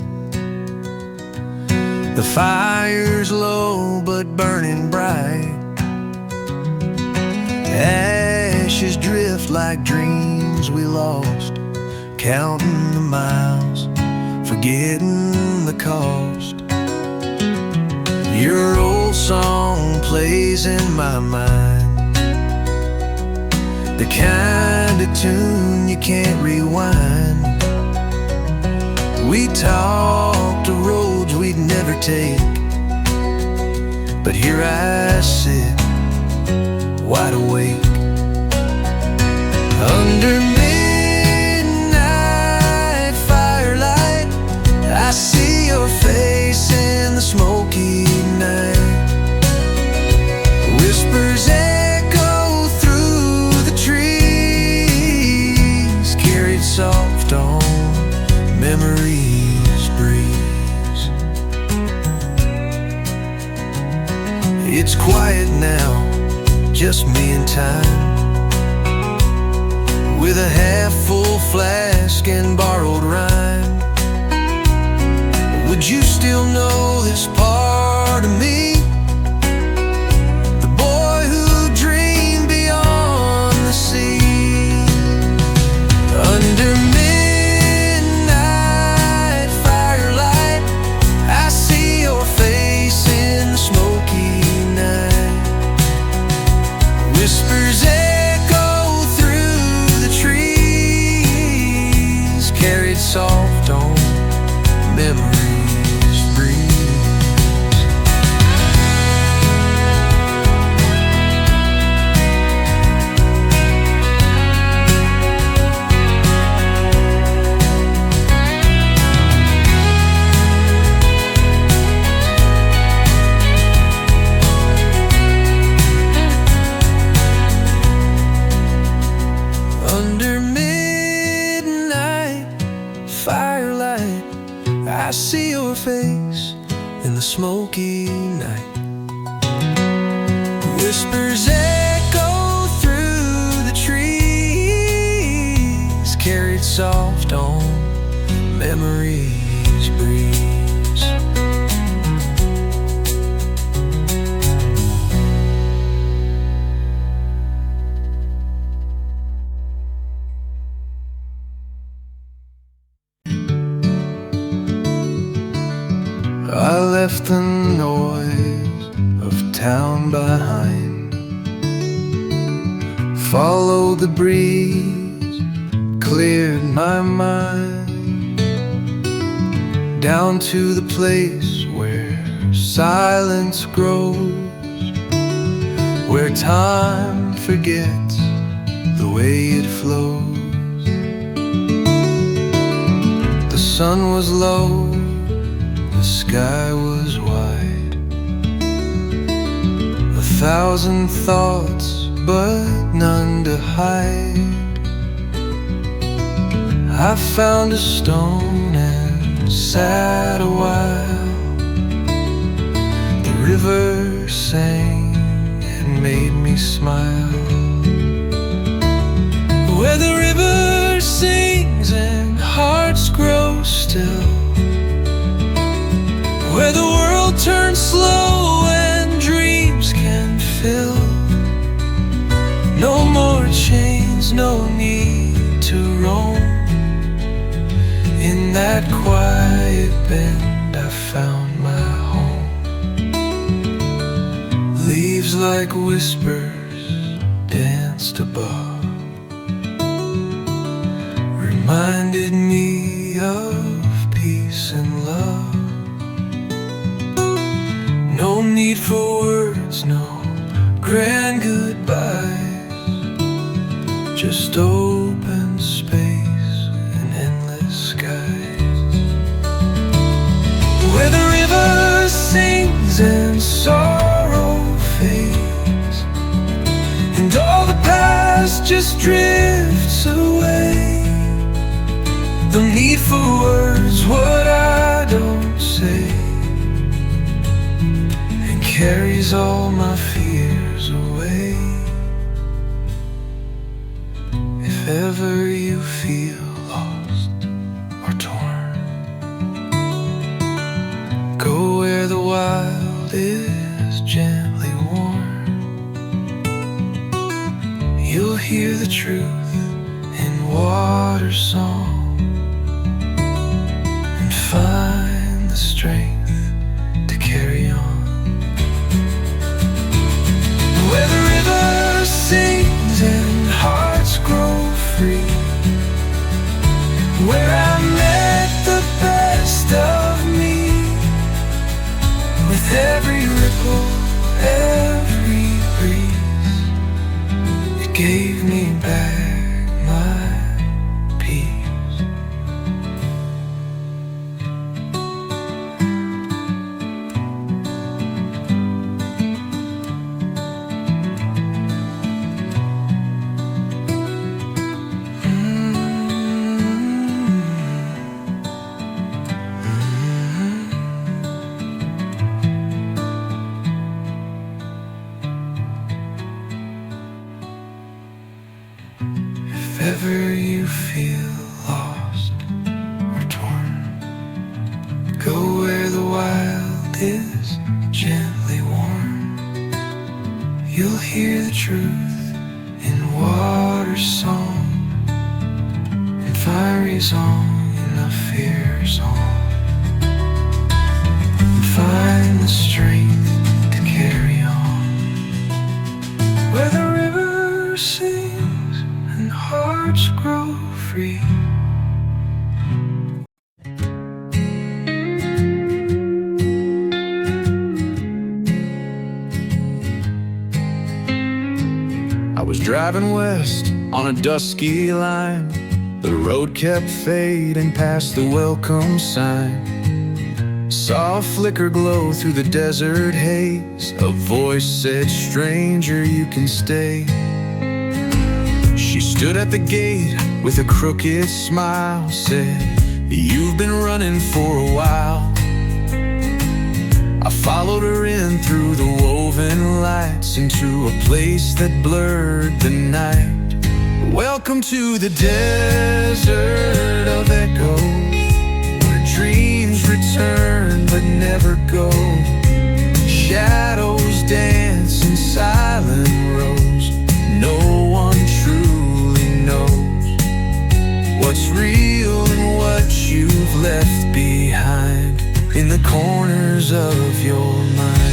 The fire's low but burning bright. Ashes drift like dreams we lost, counting the miles, forgetting the cost. Your old song plays in my mind, the kind of tune you can't rewind. We talked the roads we'd never take, but here I sit, wide awake. Under midnight firelight, I see your face in the smoky night. Whispers echo through the trees, carried soft on memories breeze. It's quiet now, just me and time, with a half-full flask and borrowed rhyme. Would you still know this part of me? The boy who dreamed beyond the sea. Under midnight firelight, I see your face in the smoky night. Whispers echo through the trees, carried soft on memories breeze. Under midnight firelight, I see your face in the smoky night. Whispers echo through the trees, carried soft on memories breeze. I left the noise of town behind, followed the breeze, cleared my mind, down to the place where silence grows, where time forgets the way it flows. The sun was low, the sky was wide, 1,000 thoughts but none to hide. I found a stone and sat a while. The river sang and made me smile. Where the river sings and hearts grow still, where the world turns slow and dreams can fill. No more chains, no need to roam. In that quiet bend I found my home. Leaves like whispers danced above, reminded me of peace and love. No need for words, no grand goodbyes, just open space and endless skies. Where the river sings and sorrow fades, and all the past just drifts away. No need for words, what I don't say, carries all my fears away. If ever you feel You'll hear the truth in water song and find the strength to carry on. Where the river sings and hearts grow free, where I met the best of me, with every ripple, every breeze, it gave me back my peace. If ever you feel lost or torn, go where the wild is gently warm. You'll hear the truth in water song and fiery song in the fear song. Find the strength to carry on. Where the river sings and hearts grow free. I was driving west on a dusky line. The road kept fading past the welcome sign. Saw a flicker glow through the desert haze. A voice said, "Stranger, you can stay." She stood at the gate with a crooked smile, said, "You've been running for a while." I followed her in through the woven lights into a place that blurred the night. Welcome to the desert of echoes, where dreams return but never go. Shadows dance in silent rows. No one truly knows what's real and what you've left behind in the corners of your mind.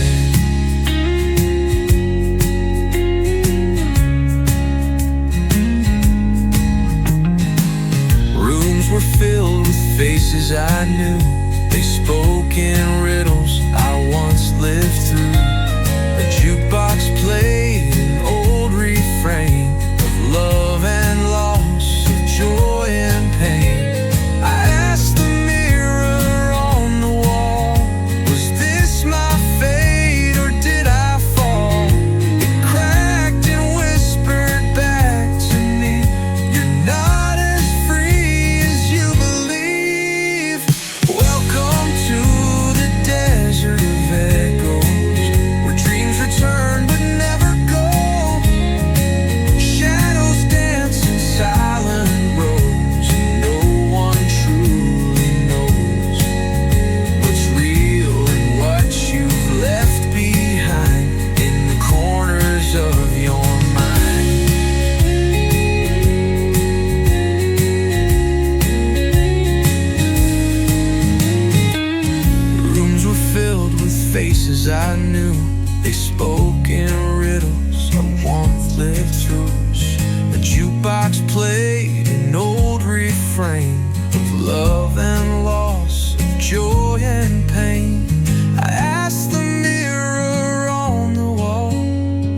Rooms were filled with faces I knew. They spoke in riddles I once lived through. A jukebox played an old refrain of love and loss, of joy and pain. I asked the mirror on the wall, was this my fate or did I fall? It cracked and whispered back to me, "You're not as free as you believe." Welcome to the desert of echoes, where dreams return but never go. Shadows dance in silent rows, and no one truly knows what's real and what you've left behind in the corners of your mind. Rooms were filled with faces I knew. They spoke in riddles I once lived through. A jukebox played an old refrain of love and loss, of joy and pain. I asked the mirror on the wall,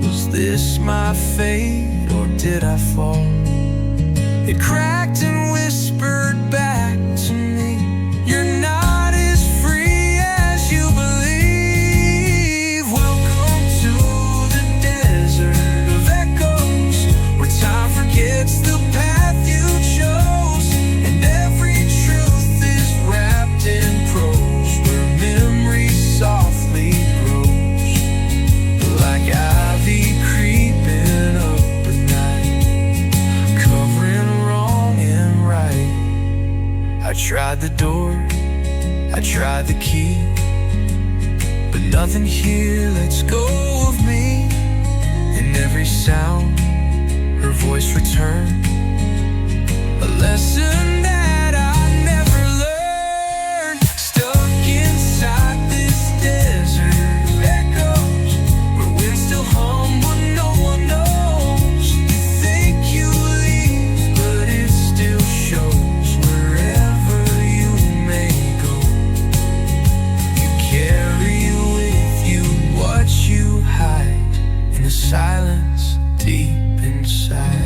was this my fate or did I fall? It cracked and whispered back to me, "You're not as free as you believe." Welcome to the desert of echoes, where time forgets the path you chose, and every truth is wrapped in prose, where memory softly grows like ivy creeping up at night, covering wrong and right. I tried the door, I tried the key, but nothing here lets go of me. And every sound, her must return. A lesson that I never learned. Stuck inside this desert of echoes, where winds still hum when no one knows. You think you leave, but it still shows. Wherever you may go, you carry with you what you hide in the silence deep inside.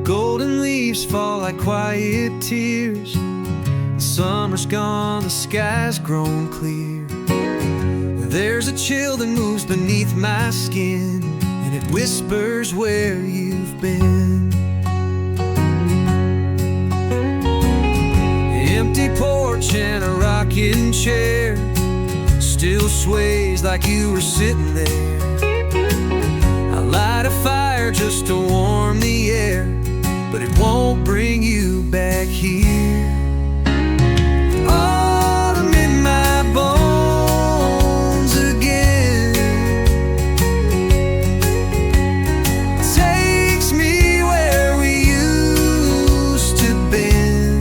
Golden leaves fall like quiet tears. The summer's gone, the sky's grown clear. There's a chill that moves beneath my skin, and it whispers where you've been. Empty porch and a rocking chair still sways like you were sitting there. I light a fire just to warm the air, but it won't bring you back here. Autumn in my bones again, takes me where we used to been.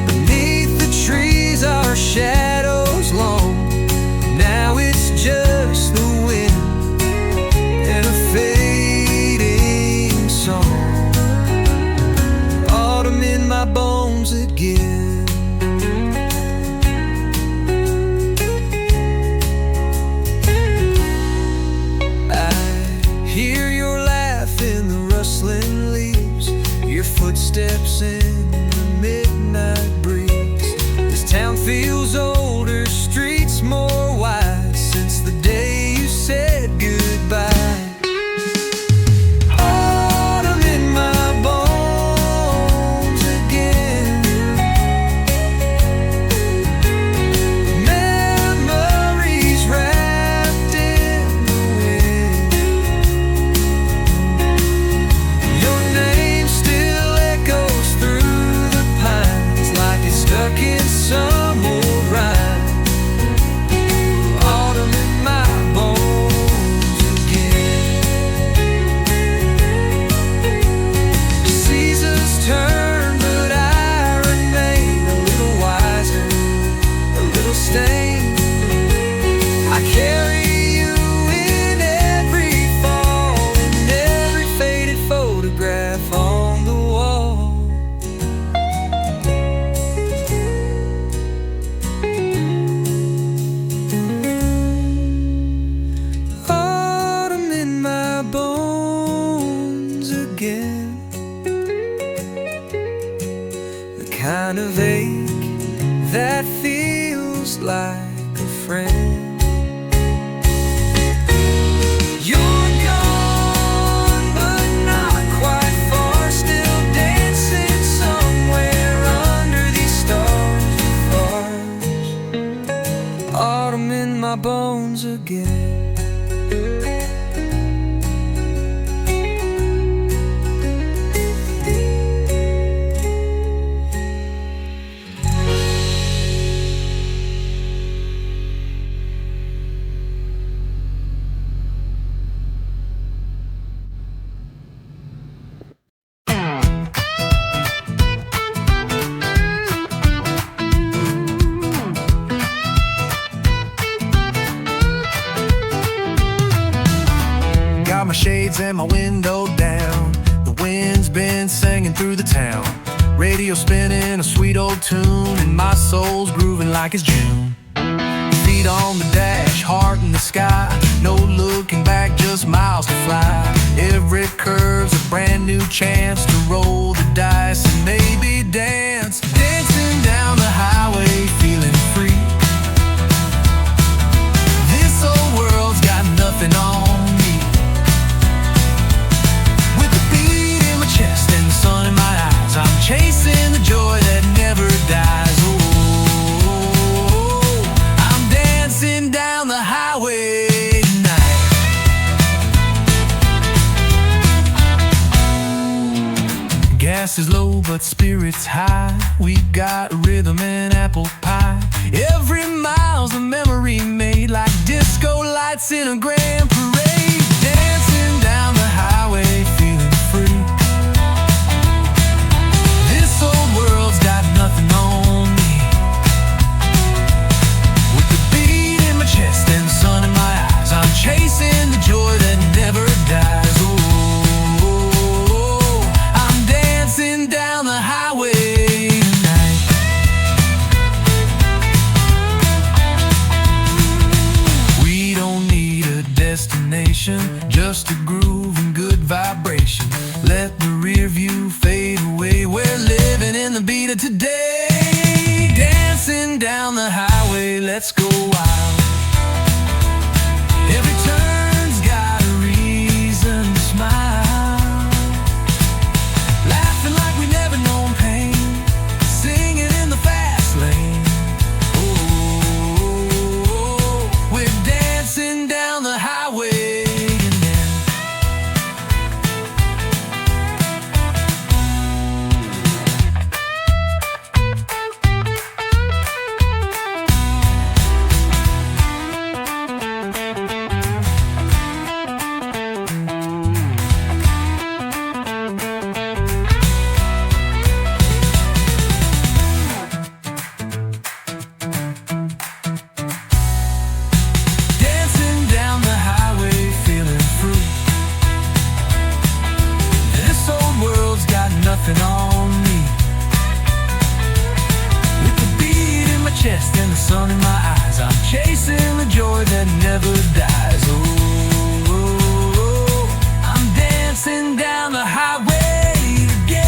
Beneath the trees our shadows long, now it's just the wind and a fading song. Autumn in my bones again. I hear your laugh in the rustling leaves, your footsteps in the midnight breeze. This town feels older, streets more wide, since the day you said goodbye. Autumn in my bones again. Memories wrapped in the wind. Your name still echoes through the pines, like it's stuck in some old rhyme. Autumn in my bones again. Seasons turn, but I remain a little wiser, a little stained. I carry you in every fall, in every faded photograph on the wall. Autumn in my bones again. The kind of ache that feels like a friend. You're gone, but not quite far, still dancing somewhere under these stars of ours. Autumn in my bones again. Got my shades and my window down. The wind's been singing through the town. Radio spinning a sweet old tune, and my soul's grooving like it's June. Feet on the dash, heart in the sky. No looking back, just miles to fly. Every curve's a brand new chance to roll the dice and maybe dance. Dancing down the highway, feeling free. This old world's got nothing on me. With the beat in my chest and the sun in my eyes, I'm chasing the joy that never dies. Oh, I'm dancing down the highway tonight. Glass is low but spirits high. We got rhythm and apple pie. Every mile's a memory made, like disco lights in a grand parade. Dancing down the highway, feeling free. This old world's got nothing on me. With the beat in my chest and the sun in my eyes, I'm chasing the joy that never dies. Down the highway tonight. We don't need a destination, just a groove and good vibration. Let the rear view fade away. We're living in the beat of today. Dancing down the highway, let's go wild. Every turn's got a reason to smile. On me. With the beat in my chest and the sun in my eyes, I'm chasing the joy that never dies. Oh, I'm dancing down the highway again.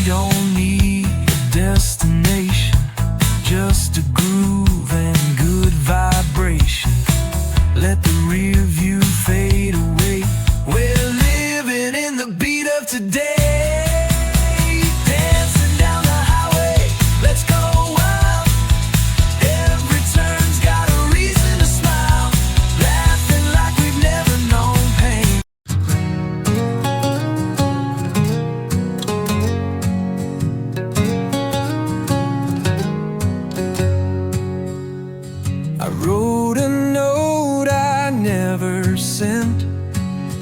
Don't need a destination, just a groove and good vibration. Let the rear view fade away. We're living in the beat of today. Dancing down the highway, let's go wild. Every turn's got a reason to smile. Laughing like we've never known pain. I wrote a note I never sent,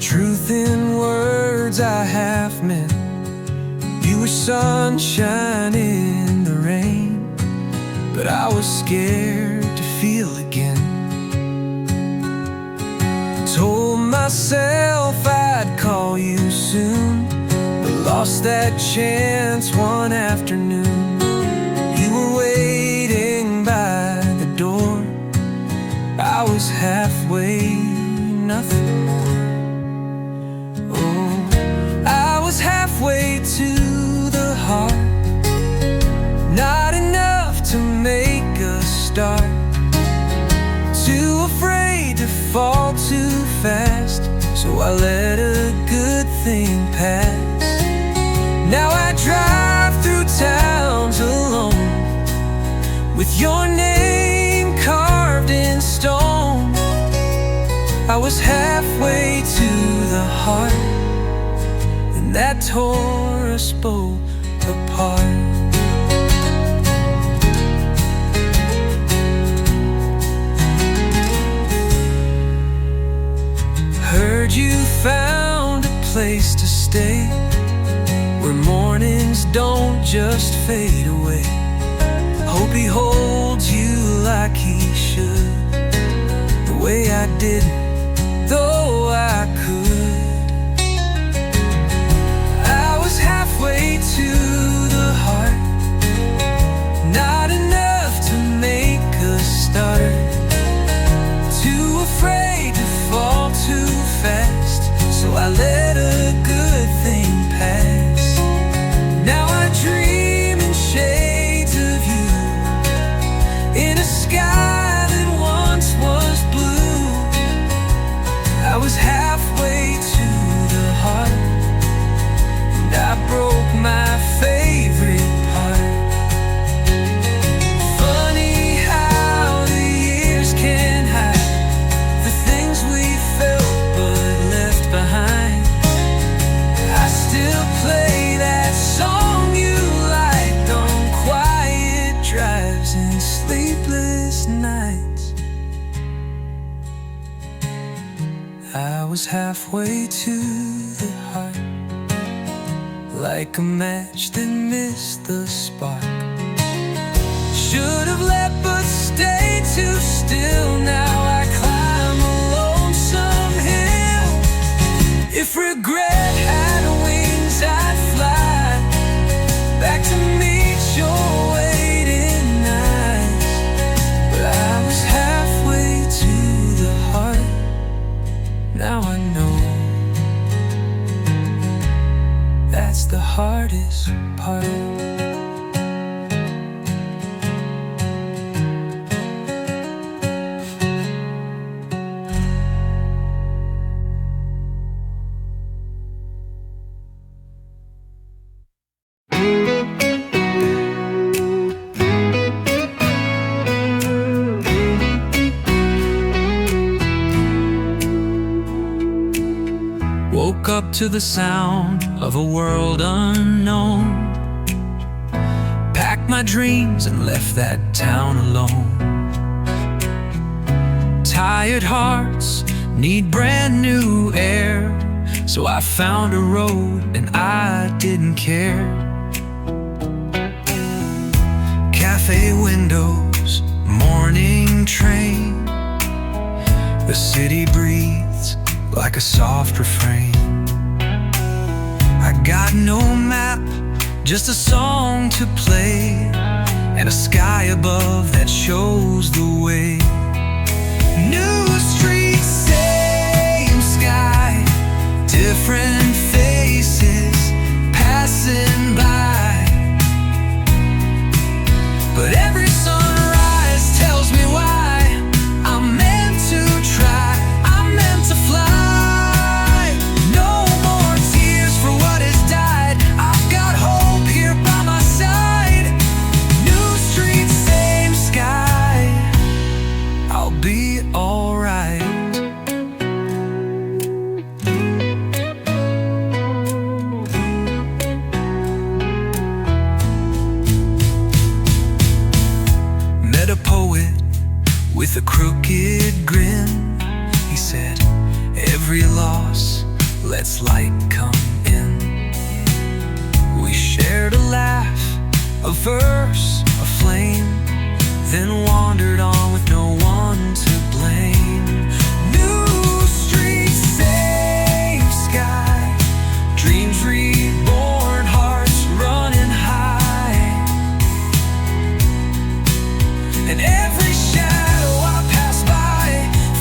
truth in words I half meant. You were sunshine in the rain, but I was scared to feel again. Told myself I'd call you soon, but lost that chance one afternoon. You were waiting by the door, I was halfway, nothing more. Oh, I was halfway to the heart, not enough to make a start. Too afraid to fall too fast, so I let a good thing pass. Now I drive through towns alone, with your name carved in stone. I was halfway to the heart, and that tore us both apart. Heard you found a place to stay, where mornings don't just fade away. Hope he holds you like he should, the way I didn't, though I could. I was halfway to the heart, not enough to make a start. Too afraid to fall too fast, so I let was halfway to the heart, and I broke my favorite part. Funny how the years can hide the things we felt but left behind. I still play that song you liked on quiet drives and sleepless nights. I was halfway to the heart, like a match that missed the spark. Should have left but stayed too still. Now I climb a lonesome hill. If regret had wings, I'd fly back to meet your waiting eyes. But I was halfway to the heart. Now I know that's the hardest part. Woke up to the sound of a world unknown. Packed my dreams and left that town alone. Tired hearts need brand new air, so I found a road and I didn't care. Cafe windows, morning train. The city breathes like a soft refrain. I got no map, just a song to play, and a sky above that shows the way. New streets, same sky, different faces passing by. But every sunrise tells me why I'm meant to try, I'm meant to fly. No more tears for what has died, I've got hope here by my side. New streets, same sky, I'll be alright. Met a poet with a crooked grin. He said, every loss lets light come in. We shared a laugh, a verse, a flame, then wandered on with no one to blame. New streets, same sky, dreams reborn, hearts running high. And every shadow I pass by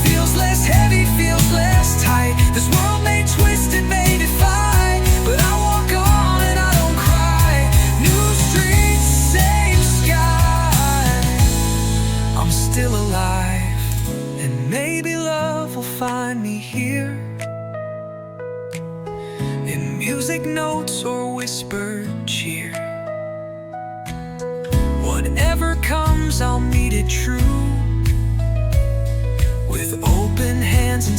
feels less heavy, feels less tight. This world may twist, it may defy, but I walk on and I don't cry. New streets, same sky, I'm still alive, and maybe love will find me here, in music notes or whispered cheer. Whatever comes, I'll meet it true, with open hands and